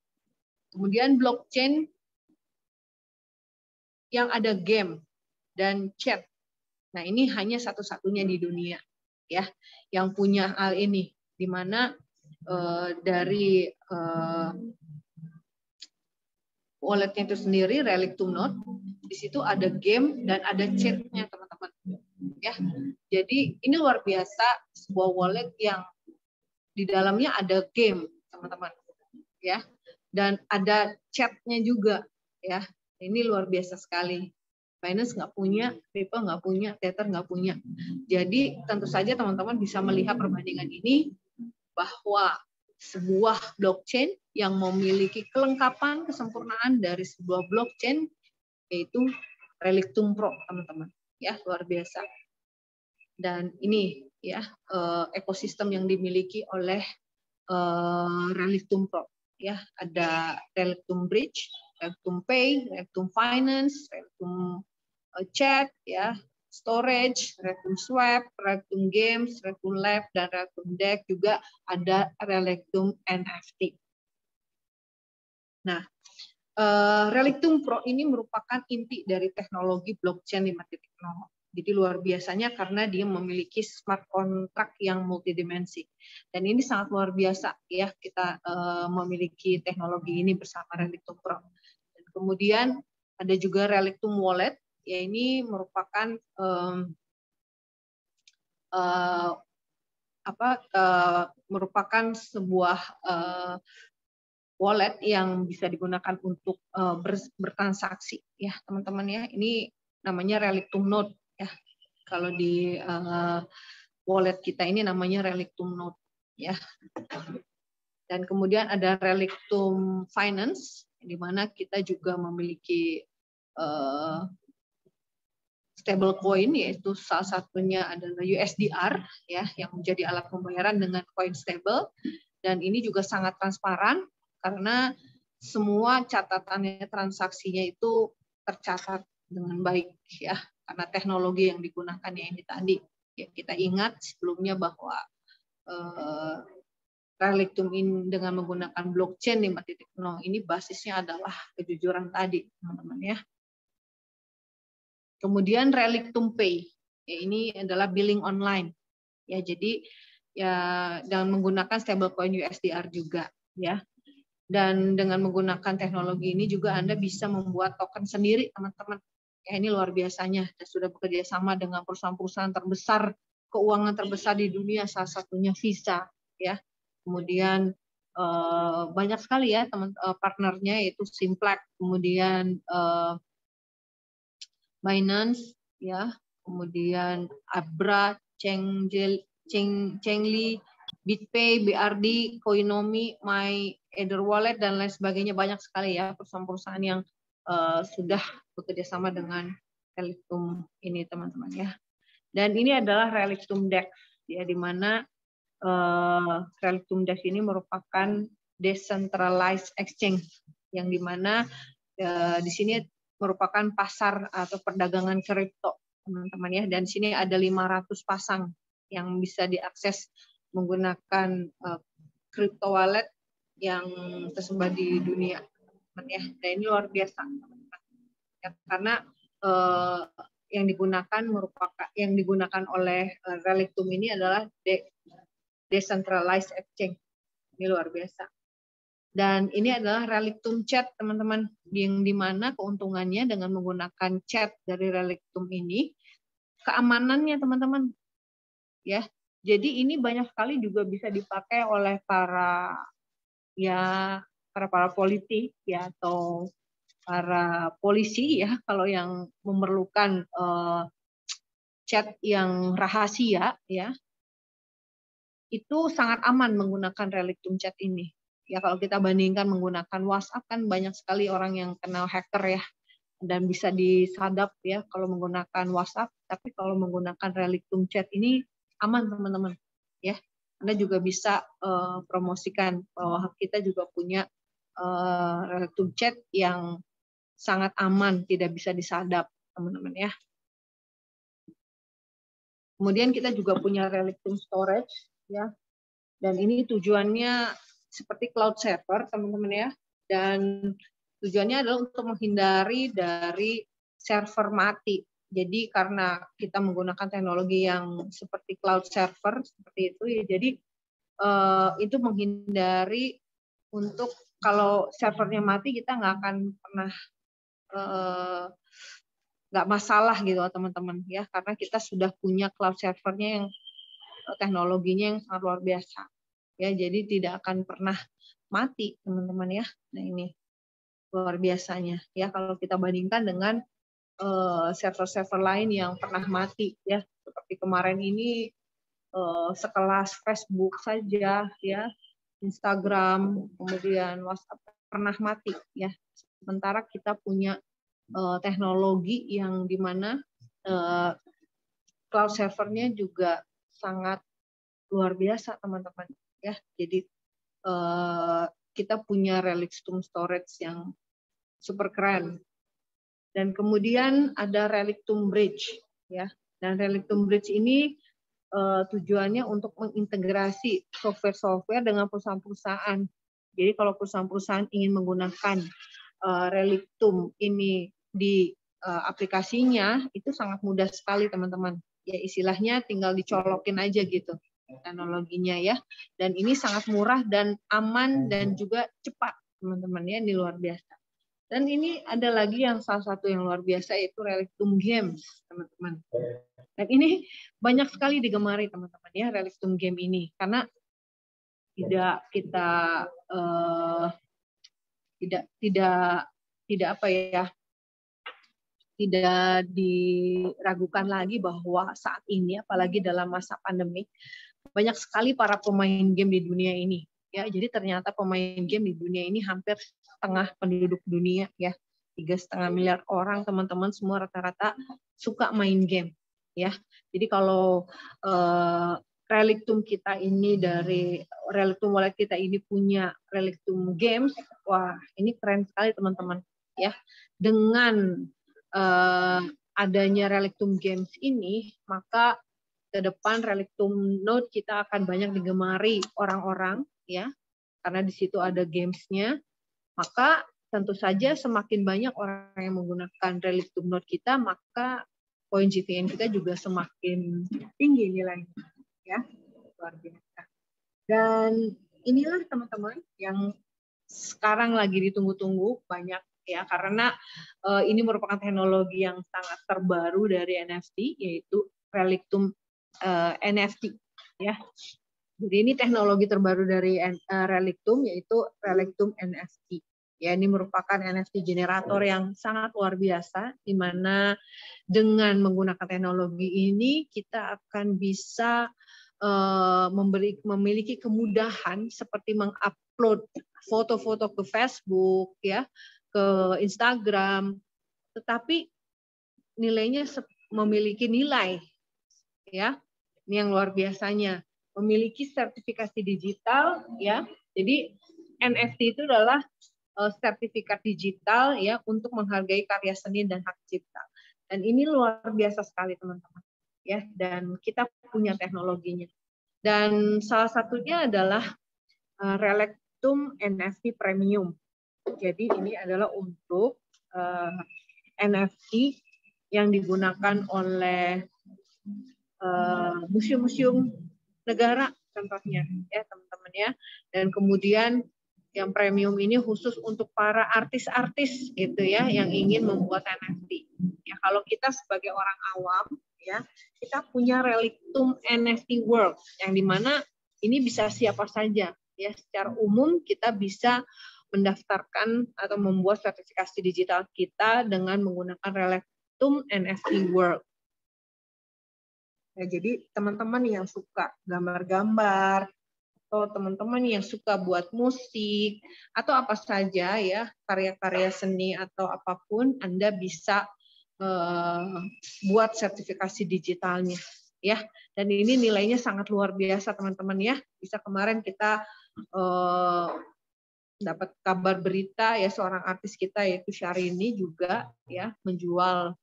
Kemudian blockchain yang ada game dan chat. Nah, ini hanya satu-satunya di dunia, ya, yang punya hal ini, di mana dari walletnya itu sendiri, Reliquum Node, di situ ada game dan ada chatnya, teman-teman. Ya, jadi ini luar biasa, sebuah wallet yang di dalamnya ada game, teman-teman. Ya, dan ada chatnya juga, ya. Ini luar biasa sekali. Binance nggak punya, Ripple nggak punya, Tether nggak punya. Jadi tentu saja teman-teman bisa melihat perbandingan ini bahwa sebuah blockchain yang memiliki kelengkapan kesempurnaan dari sebuah blockchain yaitu Reliquum Pro, teman-teman, ya, luar biasa. Dan ini, ya, ekosistem yang dimiliki oleh Reliquum Pro, ya, ada Reliquum Bridge, Reliquum Pay, Reliquum Finance, Reliquum Chat, ya, storage, Reliquum Swap, Reliquum Games, Reliquum Lab, dan Reliquum Deck, juga ada Reliquum NFT. Nah, Reliquum Pro ini merupakan inti dari teknologi blockchain 5.0. Jadi luar biasanya karena dia memiliki smart contract yang multidimensi. Dan ini sangat luar biasa, ya, kita memiliki teknologi ini bersama Reliquum Pro. Dan kemudian ada juga Reliquum Wallet, ya, ini merupakan merupakan sebuah wallet yang bisa digunakan untuk bertransaksi, ya, teman-teman, ya. Ini namanya Reliquum Node, ya. Kalau di wallet kita ini namanya Reliquum Node, ya. Dan kemudian ada Reliquum Finance, di mana kita juga memiliki stablecoin, yaitu salah satunya adalah USDR, ya, yang menjadi alat pembayaran dengan koin stable. Dan ini juga sangat transparan karena semua catatannya, transaksinya itu tercatat dengan baik, ya, karena teknologi yang digunakannya ini tadi. Ya, kita ingat sebelumnya bahwa Reliquum ini dengan menggunakan blockchain 5.0 ini basisnya adalah kejujuran tadi, teman-teman, ya. Kemudian Reliquum Pay, ya, ini adalah billing online, ya, jadi, ya, dengan menggunakan stablecoin USDR juga, ya. Dan dengan menggunakan teknologi ini juga Anda bisa membuat token sendiri, teman-teman. Ya, ini luar biasanya, dan sudah bekerja sama dengan perusahaan-perusahaan terbesar, keuangan terbesar di dunia, salah satunya Visa, ya. Kemudian banyak sekali, ya, partnernya, yaitu Simplex, kemudian Binance, ya, kemudian Abra, Chengli, BitPay, BRD, Coinomi, MyEtherWallet, dan lain sebagainya. Banyak sekali, ya, perusahaan-perusahaan yang sudah bekerja sama dengan relictum ini teman-teman ya. Dan ini adalah relictum DEX ya, di mana relictum DEX ini merupakan decentralized exchange yang di mana di sini merupakan pasar atau perdagangan kripto teman-teman ya. Dan di sini ada 500 pasang yang bisa diakses menggunakan crypto wallet yang tersebar di dunia teman ya. Dan ini luar biasa teman-teman ya, karena yang digunakan oleh relictum ini adalah decentralized exchange. Ini luar biasa. Dan ini adalah relictum chat teman-teman, yang dimana keuntungannya dengan menggunakan chat dari relictum ini, keamanannya teman-teman ya. Jadi ini banyak sekali juga bisa dipakai oleh para politik ya, atau para polisi ya, kalau yang memerlukan chat yang rahasia ya, itu sangat aman menggunakan relictum chat ini. Ya kalau kita bandingkan menggunakan WhatsApp, kan banyak sekali orang yang kena hacker ya, dan bisa disadap ya kalau menggunakan WhatsApp. Tapi kalau menggunakan relictum chat ini aman teman-teman ya. Anda juga bisa promosikan bahwa kita juga punya relictum chat yang sangat aman, tidak bisa disadap teman-teman ya. Kemudian kita juga punya relictum storage ya, dan ini tujuannya seperti cloud server teman-teman ya, dan tujuannya adalah untuk menghindari dari server mati. Jadi karena kita menggunakan teknologi yang seperti cloud server seperti itu ya, jadi itu menghindari untuk kalau servernya mati kita nggak akan pernah nggak masalah gitu teman-teman ya, karena kita sudah punya cloud servernya yang teknologinya yang sangat luar biasa ya, jadi tidak akan pernah mati teman-teman ya. Nah ini luar biasanya ya kalau kita bandingkan dengan server-server lain yang pernah mati ya, seperti kemarin ini sekelas Facebook saja ya, Instagram, kemudian WhatsApp pernah mati ya. Sementara kita punya teknologi yang dimana cloud servernya juga sangat luar biasa teman-teman ya. Jadi kita punya relictum storage yang super keren. Dan kemudian ada relictum bridge ya. Dan relictum bridge ini tujuannya untuk mengintegrasi software-software dengan perusahaan-perusahaan. Jadi kalau perusahaan-perusahaan ingin menggunakan relictum ini di aplikasinya, itu sangat mudah sekali teman-teman. Ya istilahnya tinggal dicolokin aja gitu teknologinya ya. Dan ini sangat murah dan aman dan juga cepat teman-teman ya, ini luar biasa. Dan ini ada lagi yang salah satu yang luar biasa, yaitu relictum games teman-teman. Dan ini banyak sekali digemari teman-teman ya, relictum game ini, karena tidak kita tidak apa ya, tidak diragukan lagi bahwa saat ini apalagi dalam masa pandemi banyak sekali para pemain game di dunia ini ya. Jadi ternyata pemain game di dunia ini hampir setengah penduduk dunia ya, 3,5 miliar orang teman-teman, semua rata-rata suka main game ya. Jadi kalau relictum kita ini, dari relictum wallet kita ini punya relictum games, wah ini keren sekali teman-teman ya. Dengan adanya relictum games ini, maka ke depan relictum node kita akan banyak digemari orang-orang ya, karena di situ ada gamesnya. Maka tentu saja semakin banyak orang yang menggunakan relictum node kita, maka poin GTN kita juga semakin tinggi nilainya ya, luar biasa. Dan inilah teman-teman yang sekarang lagi ditunggu-tunggu banyak ya, karena ini merupakan teknologi yang sangat terbaru dari NFT, yaitu relictum NFT ya. Jadi ini teknologi terbaru dari relictum, yaitu relictum NFT. Ya, ini merupakan NFT generator yang sangat luar biasa, di mana dengan menggunakan teknologi ini kita akan bisa memiliki kemudahan seperti mengupload foto-foto ke Facebook ya, ke Instagram, tetapi nilainya memiliki nilai, ya. Ini yang luar biasanya, memiliki sertifikasi digital, ya. Jadi NFT itu adalah sertifikat digital, ya, untuk menghargai karya seni dan hak cipta. Dan ini luar biasa sekali, teman-teman, ya. Dan kita punya teknologinya. Dan salah satunya adalah Relectum NFT Premium. Jadi ini adalah untuk NFT yang digunakan oleh museum-museum negara contohnya, ya teman-teman ya. Dan kemudian yang premium ini khusus untuk para artis-artis gitu ya yang ingin membuat NFT. Ya kalau kita sebagai orang awam ya, kita punya Relictum NFT World yang dimana ini bisa siapa saja ya, secara umum kita bisa mendaftarkan atau membuat sertifikasi digital kita dengan menggunakan Relictum NFT World. Ya, jadi teman-teman yang suka gambar-gambar atau teman-teman yang suka buat musik atau apa saja ya, karya-karya seni atau apapun, Anda bisa buat sertifikasi digitalnya ya. Dan ini nilainya sangat luar biasa teman-teman ya. Bisa kemarin kita dapat kabar berita ya, seorang artis kita yaitu Syahrini juga ya menjual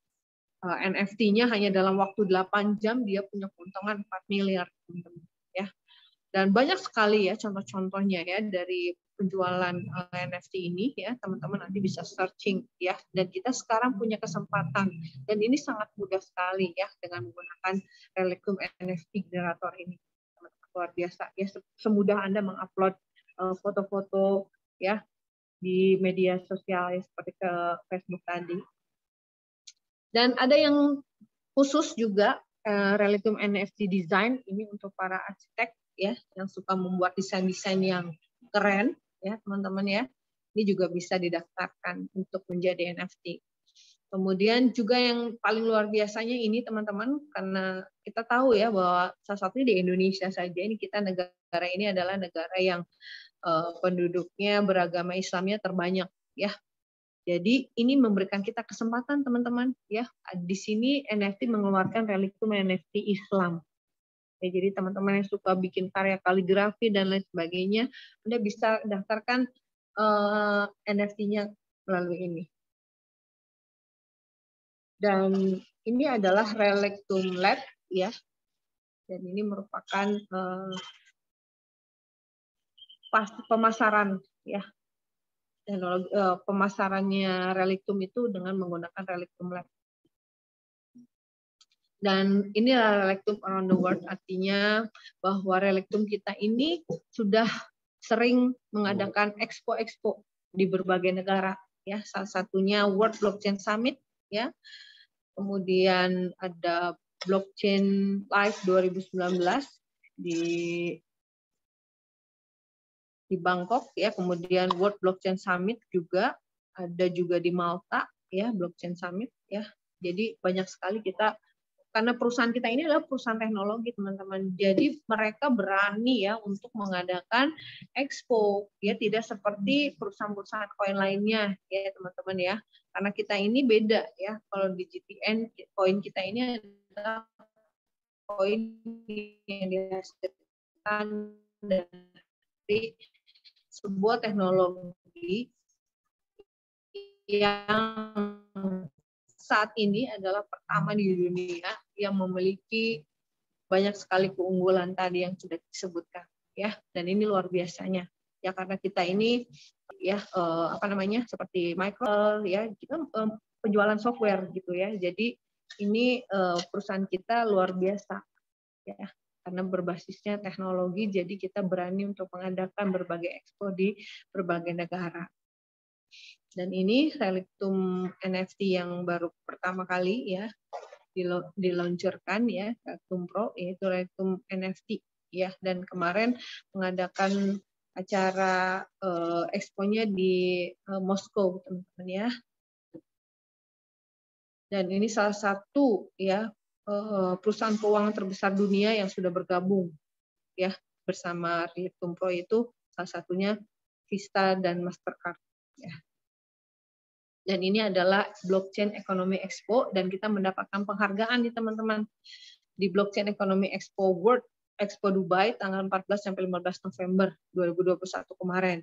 NFT-nya hanya dalam waktu 8 jam dia punya keuntungan 4 miliar teman-teman ya. Dan banyak sekali ya contoh-contohnya ya dari penjualan NFT ini ya, teman-teman nanti bisa searching ya. Dan kita sekarang punya kesempatan dan ini sangat mudah sekali ya dengan menggunakan Relictum NFT Generator ini. Teman-teman, luar biasa ya, semudah Anda mengupload foto-foto ya di media sosial ya, seperti ke Facebook tadi. Dan ada yang khusus juga Relictum NFT Design, ini untuk para arsitek ya yang suka membuat desain-desain yang keren ya teman-teman ya. Ini juga bisa didaftarkan untuk menjadi NFT. Kemudian juga yang paling luar biasanya ini teman-teman, karena kita tahu ya bahwa salah satunya di Indonesia saja ini kita negara ini adalah negara yang penduduknya beragama Islamnya terbanyak ya. Jadi ini memberikan kita kesempatan teman-teman ya. Di sini NFT mengeluarkan Relictum NFT Islam. Ya, jadi teman-teman yang suka bikin karya kaligrafi dan lain sebagainya, Anda bisa daftarkan NFT-nya melalui ini. Dan ini adalah Relictum Lab ya. Dan ini merupakan pemasaran ya. Teknologi pemasarannya Relictum itu dengan menggunakan Relictum Lab. Dan ini Relictum Around the World, artinya bahwa Relictum kita ini sudah sering mengadakan expo-expo di berbagai negara ya. Salah satunya World Blockchain Summit ya. Kemudian ada Blockchain Live 2019 di Bangkok ya, kemudian World Blockchain Summit juga ada juga di Malta ya, Blockchain Summit ya. Jadi banyak sekali kita, karena perusahaan kita ini adalah perusahaan teknologi teman-teman. Jadi mereka berani ya untuk mengadakan expo ya, tidak seperti perusahaan-perusahaan koin lainnya ya teman-teman ya. Karena kita ini beda ya. Kalau di GTN koin kita ini adalah koin yang dihasilkan dari sebuah teknologi yang saat ini adalah pertama di dunia yang memiliki banyak sekali keunggulan tadi yang sudah disebutkan ya. Dan ini luar biasanya ya, karena kita ini ya seperti Microsoft ya, kita penjualan software gitu ya. Jadi ini perusahaan kita luar biasa ya, karena berbasisnya teknologi, jadi kita berani untuk mengadakan berbagai expo di berbagai negara. Dan ini Relictum NFT yang baru pertama kali ya diluncurkan ya, Relictum Pro, yaitu Relictum NFT ya. Dan kemarin mengadakan acara expo-nya di Moskow teman-teman ya. Dan ini salah satu ya perusahaan keuangan terbesar dunia yang sudah bergabung ya bersama Relictum Pro, itu salah satunya Visa dan Mastercard ya. Dan ini adalah Blockchain Economy Expo, dan kita mendapatkan penghargaan nih teman-teman di Blockchain Economy Expo World Expo Dubai tanggal 14 sampai 15 November 2021 kemarin.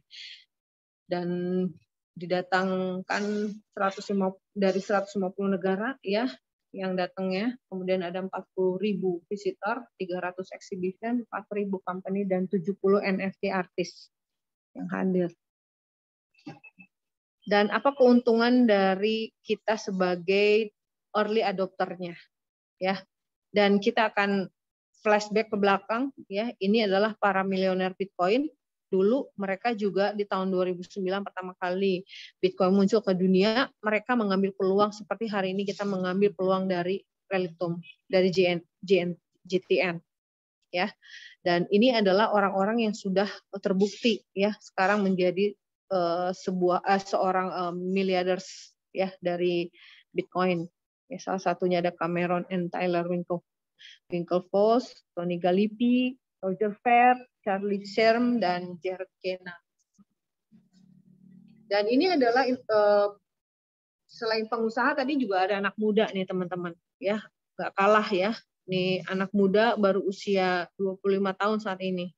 Dan didatangkan dari 150 negara ya yang datangnya. Kemudian ada 40.000 visitor, 300 exhibition, 4.000 company, dan 70 NFT artis yang hadir. Dan apa keuntungan dari kita sebagai early adopternya, ya? Dan kita akan flashback ke belakang, ya. Ini adalah para milioner Bitcoin. Dulu mereka juga di tahun 2009 pertama kali Bitcoin muncul ke dunia, mereka mengambil peluang seperti hari ini kita mengambil peluang dari Relitum, dari GTN, ya. Dan ini adalah orang-orang yang sudah terbukti, ya, sekarang menjadi seorang miliarders ya dari Bitcoin. Ya, salah satunya ada Cameron and Tyler Winklevoss, Tony Gallippi, Roger Ver, Charlie Sherm, dan Jared Kena. Dan ini adalah selain pengusaha tadi juga ada anak muda nih teman-teman, ya, nggak kalah ya. Nih anak muda baru usia 25 tahun saat ini.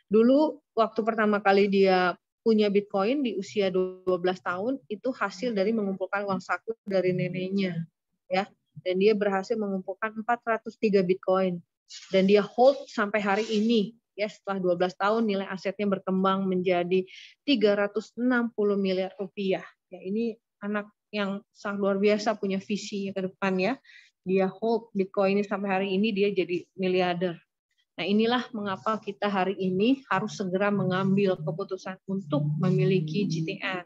Dulu waktu pertama kali dia punya Bitcoin di usia 12 tahun itu hasil dari mengumpulkan uang saku dari neneknya, ya. Dan dia berhasil mengumpulkan 403 Bitcoin dan dia hold sampai hari ini, ya. Setelah 12 tahun nilai asetnya berkembang menjadi 360 miliar rupiah. Ya, ini anak yang sangat luar biasa, punya visi ke depan, ya. Dia hold Bitcoin ini sampai hari ini dia jadi miliarder. Nah, inilah mengapa kita hari ini harus segera mengambil keputusan untuk memiliki GTN.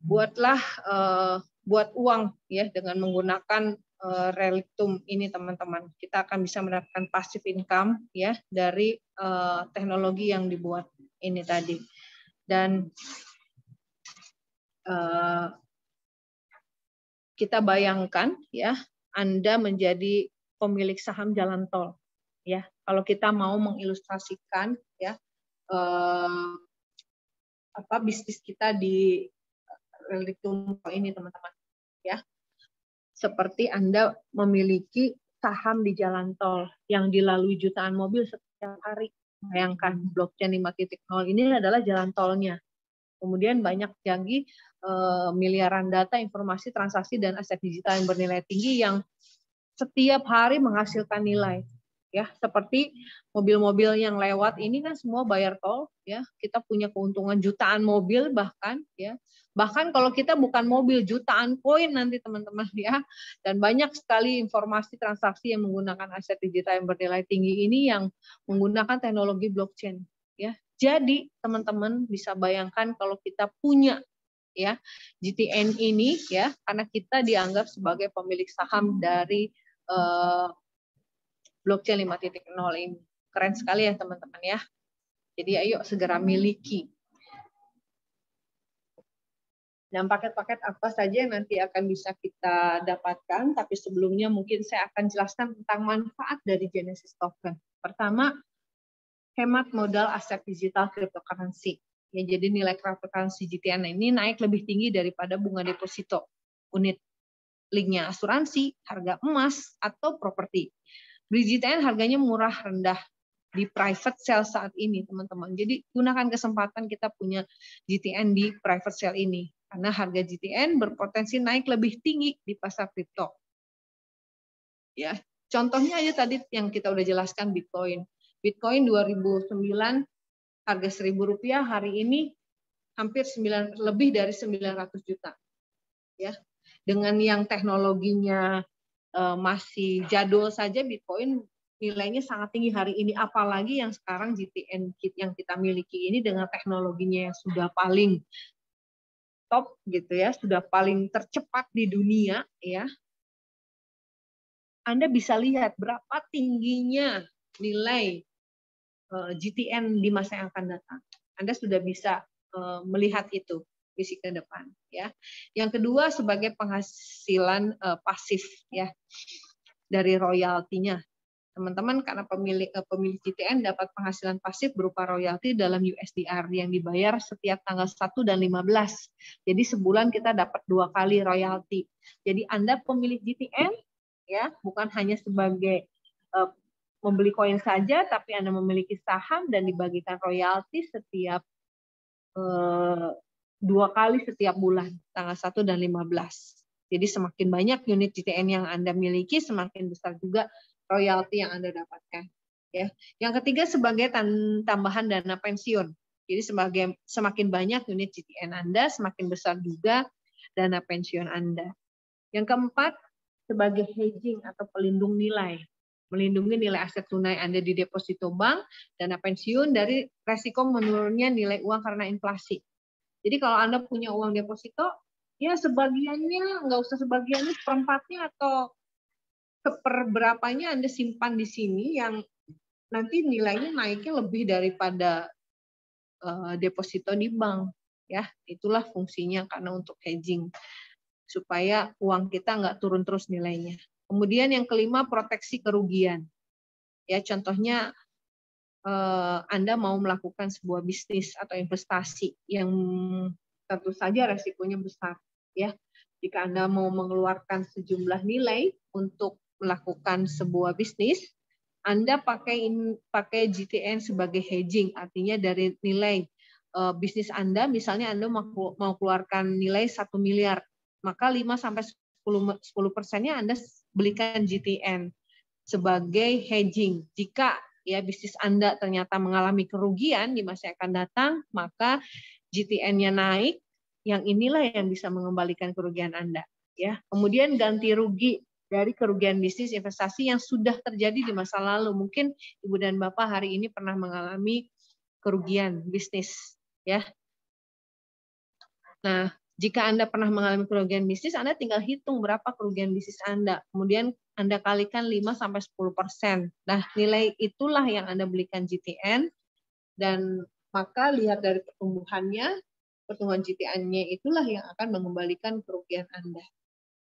Buatlah buat uang ya dengan menggunakan Relitum ini teman-teman. Kita akan bisa mendapatkan passive income ya dari teknologi yang dibuat ini tadi. Dan kita bayangkan ya Anda menjadi pemilik saham jalan tol. Ya, kalau kita mau mengilustrasikan ya bisnis kita di Relitum ini teman-teman, ya, seperti Anda memiliki saham di jalan tol yang dilalui jutaan mobil setiap hari. Bayangkan blockchain 5.0 ini adalah jalan tolnya. Kemudian banyak lagi miliaran data, informasi, transaksi, dan aset digital yang bernilai tinggi yang setiap hari menghasilkan nilai. Ya, seperti mobil-mobil yang lewat ini kan semua bayar tol, ya. Kita punya keuntungan jutaan mobil bahkan, ya. Bahkan kalau kita bukan mobil, jutaan koin nanti teman-teman, ya. Dan banyak sekali informasi transaksi yang menggunakan aset digital yang bernilai tinggi ini yang menggunakan teknologi blockchain, ya. Jadi teman-teman bisa bayangkan kalau kita punya ya GTN ini, ya, karena kita dianggap sebagai pemilik saham dari blockchain 5.0 ini. Keren sekali ya teman-teman ya. Jadi ayo segera miliki. Dan paket-paket apa saja yang nanti akan bisa kita dapatkan, tapi sebelumnya mungkin saya akan jelaskan tentang manfaat dari Genesis Token. Pertama, hemat modal aset digital cryptocurrency. Ya, jadi nilai cryptocurrency GTN ini naik lebih tinggi daripada bunga deposito, unit linknya asuransi, harga emas, atau properti. Beli GTN harganya murah rendah di private sale saat ini, teman-teman. Jadi gunakan kesempatan kita punya GTN di private sale ini. Karena harga GTN berpotensi naik lebih tinggi di pasar kripto. Ya, contohnya aja tadi yang kita udah jelaskan Bitcoin. Bitcoin 2009 harga Rp1.000, hari ini hampir lebih dari 900 juta. Ya. Dengan yang teknologinya masih jadul saja Bitcoin nilainya sangat tinggi hari ini, apalagi yang sekarang GTN kit yang kita miliki ini dengan teknologinya yang sudah paling top gitu ya, sudah paling tercepat di dunia ya. Anda bisa lihat berapa tingginya nilai GTN di masa yang akan datang. Anda sudah bisa melihat itu visi ke depan ya. Yang kedua sebagai penghasilan pasif ya dari royaltinya. teman-teman, karena pemilik GTN dapat penghasilan pasif berupa royalti dalam USDR yang dibayar setiap tanggal 1 dan 15. Jadi sebulan kita dapat 2 kali royalti. Jadi Anda pemilik GTN, ya, bukan hanya sebagai membeli koin saja, tapi Anda memiliki saham dan dibagikan royalti setiap 2 kali setiap bulan, tanggal 1 dan 15. Jadi semakin banyak unit GTN yang Anda miliki, semakin besar juga royalti yang Anda dapatkan. Ya. Yang ketiga, sebagai tambahan dana pensiun. Jadi semakin banyak unit GTN Anda, semakin besar juga dana pensiun Anda. Yang keempat, sebagai hedging atau pelindung nilai. Melindungi nilai aset tunai Anda di deposito bank, dana pensiun dari resiko menurunnya nilai uang karena inflasi. Jadi kalau Anda punya uang deposito, ya sebagiannya, nggak usah sebagiannya, seperempatnya atau seperberapanya Anda simpan di sini yang nanti nilainya naiknya lebih daripada deposito di bank. Ya, itulah fungsinya karena untuk hedging, supaya uang kita nggak turun terus nilainya. Kemudian yang kelima, proteksi kerugian. Ya, contohnya Anda mau melakukan sebuah bisnis atau investasi yang tentu saja resikonya besar. Ya, jika Anda mau mengeluarkan sejumlah nilai untuk melakukan sebuah bisnis, Anda pakai GTN sebagai hedging, artinya dari nilai bisnis Anda, misalnya Anda mau keluarkan nilai 1 miliar, maka 5-10% Anda belikan GTN sebagai hedging. Jika ya bisnis Anda ternyata mengalami kerugian di masa yang akan datang, maka GTN-nya naik, yang inilah yang bisa mengembalikan kerugian Anda. Ya, kemudian ganti rugi dari kerugian bisnis investasi yang sudah terjadi di masa lalu. Mungkin Ibu dan Bapak hari ini pernah mengalami kerugian bisnis, ya. Nah, jika Anda pernah mengalami kerugian bisnis, Anda tinggal hitung berapa kerugian bisnis Anda. Kemudian Anda kalikan 5-10%. Nah, nilai itulah yang Anda belikan GTN, dan maka lihat dari pertumbuhan GTN-nya itulah yang akan mengembalikan kerugian Anda.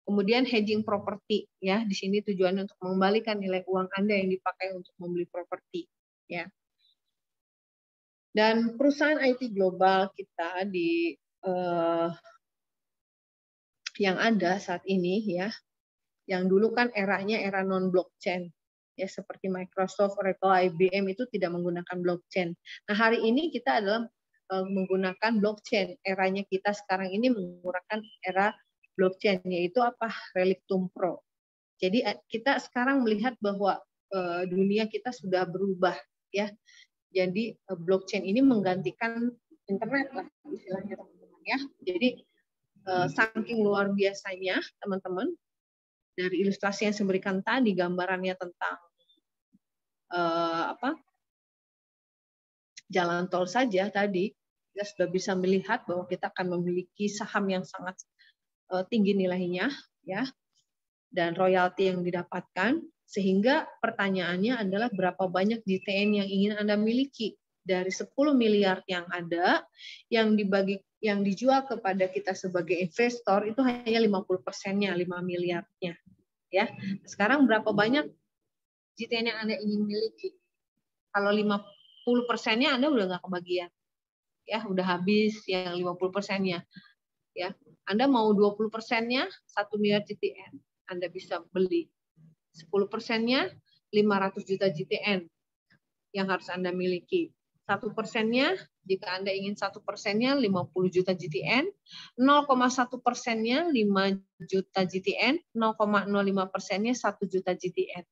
Kemudian hedging properti, ya, di sini tujuannya untuk mengembalikan nilai uang Anda yang dipakai untuk membeli properti, ya. Dan perusahaan IT global kita yang ada saat ini, ya, yang dulu kan eranya era non blockchain, ya, seperti Microsoft, Oracle, IBM itu tidak menggunakan blockchain. Nah, hari ini kita adalah menggunakan blockchain. Eranya kita sekarang ini menggunakan era blockchain, yaitu apa? Relictum Pro. Jadi kita sekarang melihat bahwa dunia kita sudah berubah, ya. Jadi blockchain ini menggantikan internet lah istilahnya, teman-teman, ya. Jadi saking luar biasanya, teman-teman, dari ilustrasi yang saya berikan tadi, gambarannya tentang jalan tol saja tadi, kita sudah bisa melihat bahwa kita akan memiliki saham yang sangat tinggi nilainya, ya, dan royalti yang didapatkan. Sehingga pertanyaannya adalah berapa banyak GTN yang ingin Anda miliki. Dari 10 miliar yang ada, yang dijual kepada kita sebagai investor itu hanya 50%-nya, 5 miliarnya. Ya. Sekarang berapa banyak GTN yang Anda ingin miliki? Kalau 50%-nya Anda udah nggak kebagian. Ya, udah habis yang 50%-nya. Ya. Anda mau 20%-nya 1 miliar GTN, Anda bisa beli. 10%-nya 500 juta GTN yang harus Anda miliki. 1%-nya, jika Anda ingin 1%-nya 50 juta GTN, 0,1%-nya 5 juta GTN, 0,05%-nya 1 juta GTN.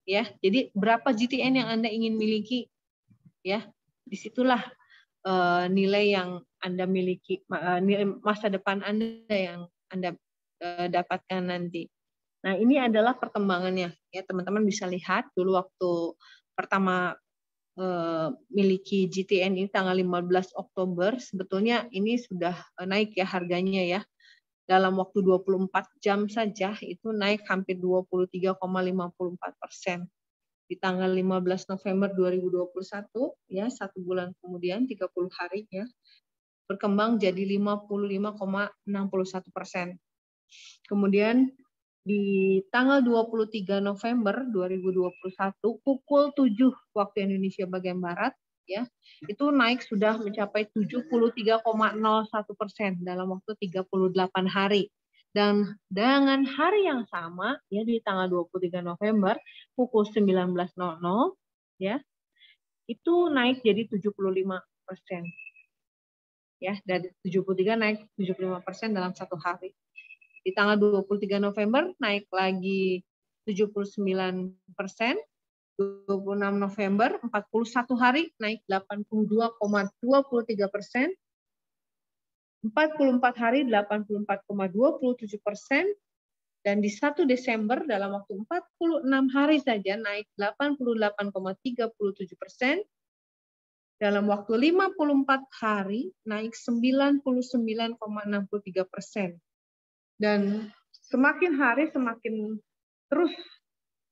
Ya, jadi berapa GTN yang Anda ingin miliki? Ya, disitulah nilai yang Anda miliki, masa depan Anda yang Anda dapatkan nanti. Nah, ini adalah perkembangannya. Ya, teman-teman bisa lihat dulu waktu pertama miliki GTN ini tanggal 15 Oktober, sebetulnya ini sudah naik ya harganya ya. Dalam waktu 24 jam saja itu naik hampir 23,54%. Di tanggal 15 November 2021, ya, 1 bulan kemudian, 30 hari ya, berkembang jadi 55,61%. Kemudian di tanggal 23 November 2021 pukul 7 waktu Indonesia bagian Barat, ya, itu naik sudah mencapai 73,01% dalam waktu 38 hari. Dan dengan hari yang sama, ya, di tanggal 23 November pukul 19.00, ya, itu naik jadi 75%. Ya, dari 73 naik 75% dalam satu hari. Di tanggal 23 November naik lagi 79%, 26 November 41 hari naik 82,23%, 44 hari 84,27%, dan di 1 Desember dalam waktu 46 hari saja naik 88,37%, dalam waktu 54 hari naik 99,63%. Dan semakin hari semakin terus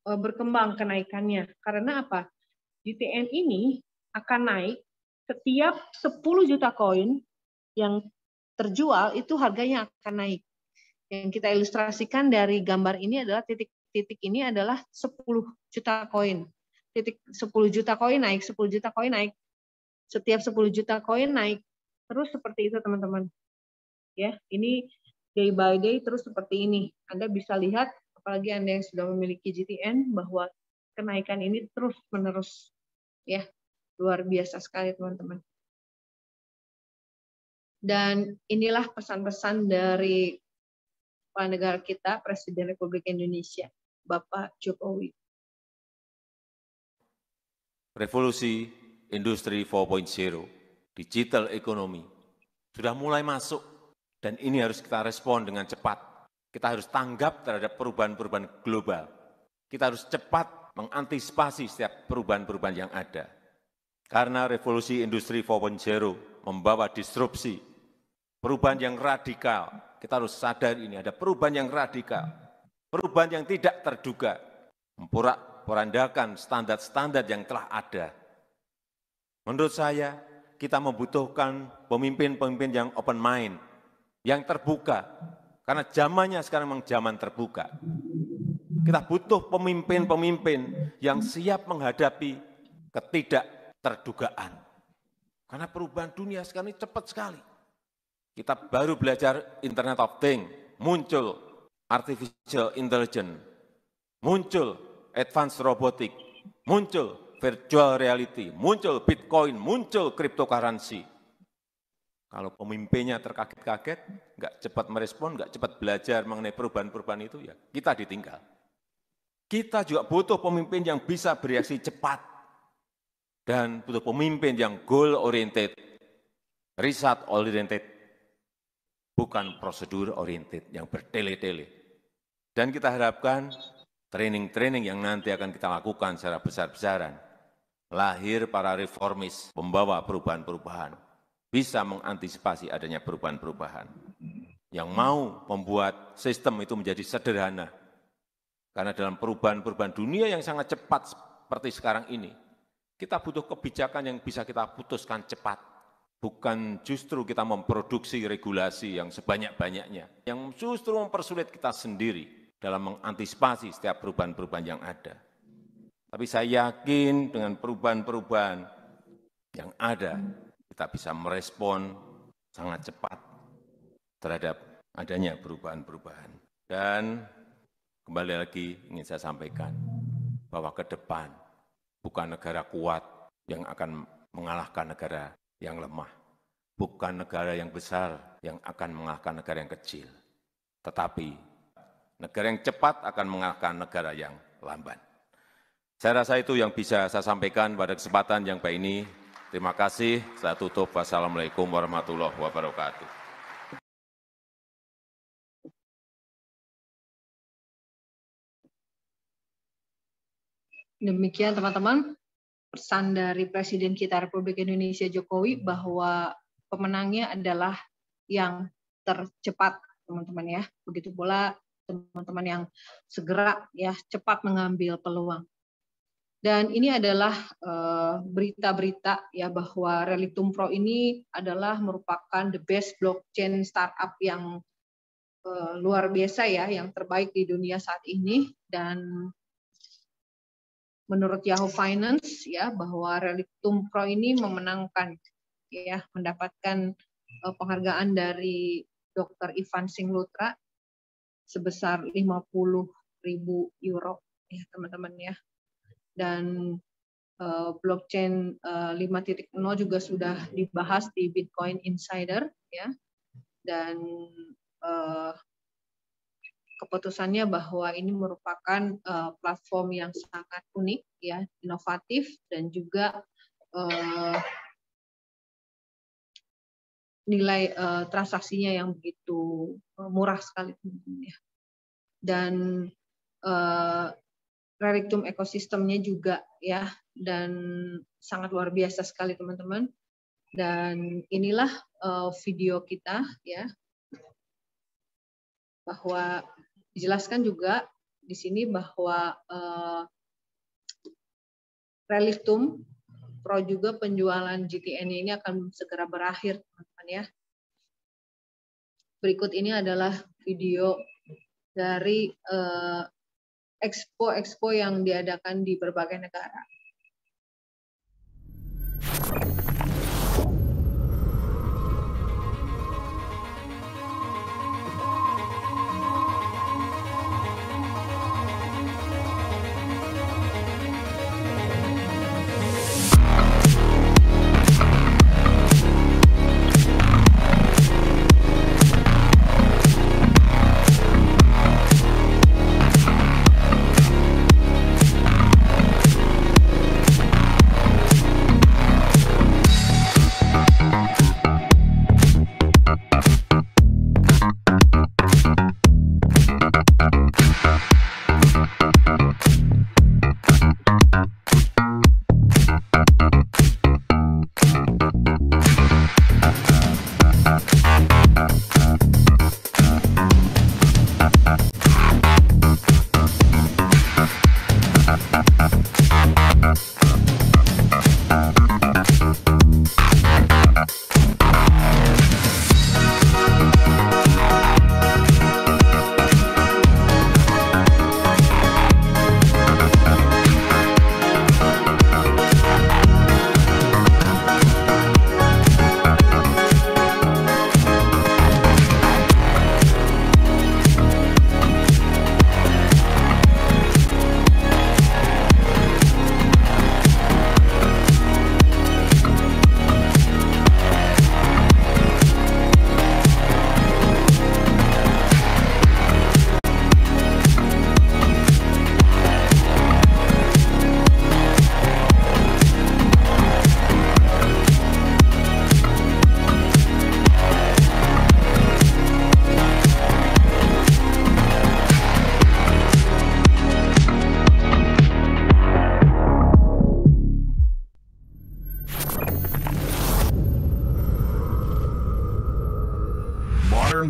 berkembang kenaikannya. Karena apa? GTN ini akan naik setiap 10 juta koin yang terjual itu harganya akan naik. Yang kita ilustrasikan dari gambar ini adalah titik-titik ini adalah 10 juta koin. Titik 10 juta koin naik, 10 juta koin naik. Setiap 10 juta koin naik. Terus seperti itu teman-teman. Ya, ini day by day terus seperti ini. Anda bisa lihat, apalagi Anda yang sudah memiliki GTN, bahwa kenaikan ini terus menerus. Ya, luar biasa sekali teman-teman. Dan inilah pesan-pesan dari kepala negara kita, Presiden Republik Indonesia, Bapak Jokowi. Revolusi Industri 4.0, digital ekonomi, sudah mulai masuk dan ini harus kita respon dengan cepat. Kita harus tanggap terhadap perubahan-perubahan global. Kita harus cepat mengantisipasi setiap perubahan-perubahan yang ada. Karena revolusi Industri 4.0 membawa disrupsi, perubahan yang radikal. Kita harus sadar ini ada perubahan yang radikal, perubahan yang tidak terduga, memporak-porandakan standar-standar yang telah ada. Menurut saya, kita membutuhkan pemimpin-pemimpin yang open mind, yang terbuka, karena zamannya sekarang memang zaman terbuka. Kita butuh pemimpin-pemimpin yang siap menghadapi ketidakterdugaan. Karena perubahan dunia sekarang ini cepat sekali. Kita baru belajar Internet of Things, muncul Artificial Intelligence, muncul Advanced Robotics, muncul Virtual Reality, muncul Bitcoin, muncul cryptocurrency. Kalau pemimpinnya terkaget-kaget, nggak cepat merespon, nggak cepat belajar mengenai perubahan-perubahan itu, ya kita ditinggal. Kita juga butuh pemimpin yang bisa bereaksi cepat. Dan butuh pemimpin yang goal-oriented, result-oriented, bukan prosedur-oriented yang bertele-tele. Dan kita harapkan training-training yang nanti akan kita lakukan secara besar-besaran, lahir para reformis, pembawa perubahan-perubahan, bisa mengantisipasi adanya perubahan-perubahan. Yang mau membuat sistem itu menjadi sederhana. Karena dalam perubahan-perubahan dunia yang sangat cepat seperti sekarang ini, kita butuh kebijakan yang bisa kita putuskan cepat. Bukan justru kita memproduksi regulasi yang sebanyak-banyaknya, yang justru mempersulit kita sendiri dalam mengantisipasi setiap perubahan-perubahan yang ada. Tapi saya yakin dengan perubahan-perubahan yang ada, kita bisa merespon sangat cepat terhadap adanya perubahan-perubahan. Dan kembali lagi ingin saya sampaikan bahwa ke depan bukan negara kuat yang akan mengalahkan negara yang lemah. Bukan negara yang besar yang akan mengalahkan negara yang kecil. Tetapi negara yang cepat akan mengalahkan negara yang lamban. Saya rasa itu yang bisa saya sampaikan pada kesempatan yang baik ini. Terima kasih. Saya tutup. Wassalamualaikum warahmatullahi wabarakatuh. Demikian teman-teman, pesan dari Presiden kita Republik Indonesia Jokowi bahwa pemenangnya adalah yang tercepat, teman-teman ya. Begitu pula teman-teman yang segera ya cepat mengambil peluang. Dan ini adalah berita-berita ya bahwa Relitum Pro ini adalah merupakan the best blockchain startup yang luar biasa ya, yang terbaik di dunia saat ini. Dan menurut Yahoo Finance ya, bahwa Relictum Pro ini memenangkan ya, mendapatkan penghargaan dari Dr. Ivan Singh-Lutra sebesar 50.000 euro ya teman-teman ya. Dan blockchain 5.0 juga sudah dibahas di Bitcoin Insider ya. Dan keputusannya bahwa ini merupakan platform yang sangat unik ya, inovatif, dan juga nilai transaksinya yang begitu murah sekali teman-teman ya. Dan Relictum ekosistemnya juga ya, dan sangat luar biasa sekali teman-teman. Dan inilah video kita ya, bahwa dijelaskan juga di sini bahwa Relictum Pro juga penjualan GTN ini akan segera berakhir teman-teman ya. Berikut ini adalah video dari expo yang diadakan di berbagai negara.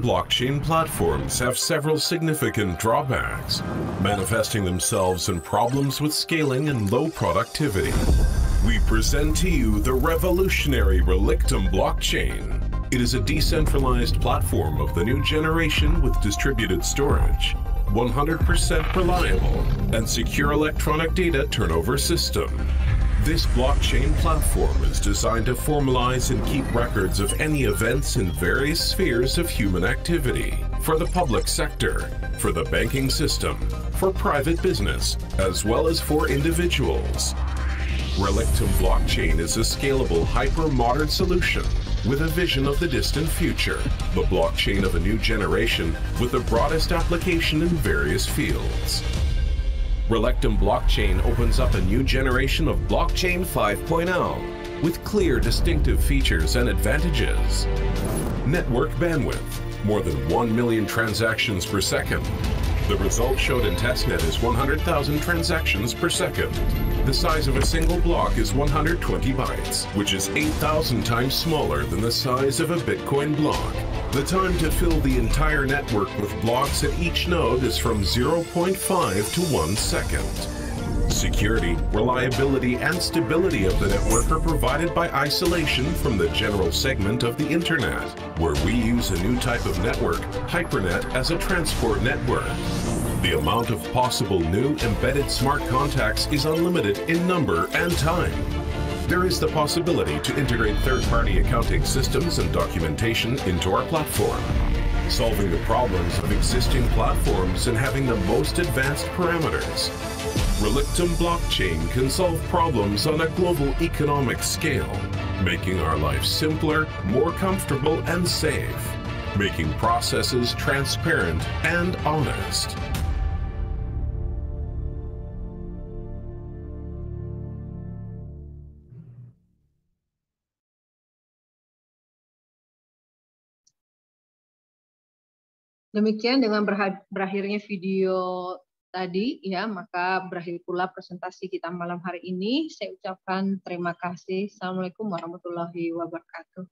Blockchain platforms have several significant drawbacks, manifesting themselves in problems with scaling and low productivity. We present to you the revolutionary Relictum blockchain. It is a decentralized platform of the new generation with distributed storage, 100% reliable, and secure electronic data turnover system. This blockchain platform is designed to formalize and keep records of any events in various spheres of human activity, for the public sector, for the banking system, for private business, as well as for individuals. Relictum blockchain is a scalable, hyper-modern solution with a vision of the distant future, the blockchain of a new generation with the broadest application in various fields. Relictum blockchain opens up a new generation of blockchain 5.0 with clear, distinctive features and advantages. Network bandwidth, more than 1 million transactions per second. The result showed in testnet is 100,000 transactions per second. The size of a single block is 120 bytes, which is 8,000 times smaller than the size of a Bitcoin block. The time to fill the entire network with blocks at each node is from 0.5 to 1 second. Security, reliability, and stability of the network are provided by isolation from the general segment of the Internet, where we use a new type of network, HyperNet, as a transport network. The amount of possible new embedded smart contacts is unlimited in number and time. There is the possibility to integrate third-party accounting systems and documentation into our platform, solving the problems of existing platforms and having the most advanced parameters. Relictum blockchain can solve problems on a global economic scale, making our life simpler, more comfortable, and safe, making processes transparent and honest. Demikian dengan berakhirnya video tadi, ya, maka berakhir pula presentasi kita malam hari ini. Saya ucapkan terima kasih. Assalamualaikum warahmatullahi wabarakatuh.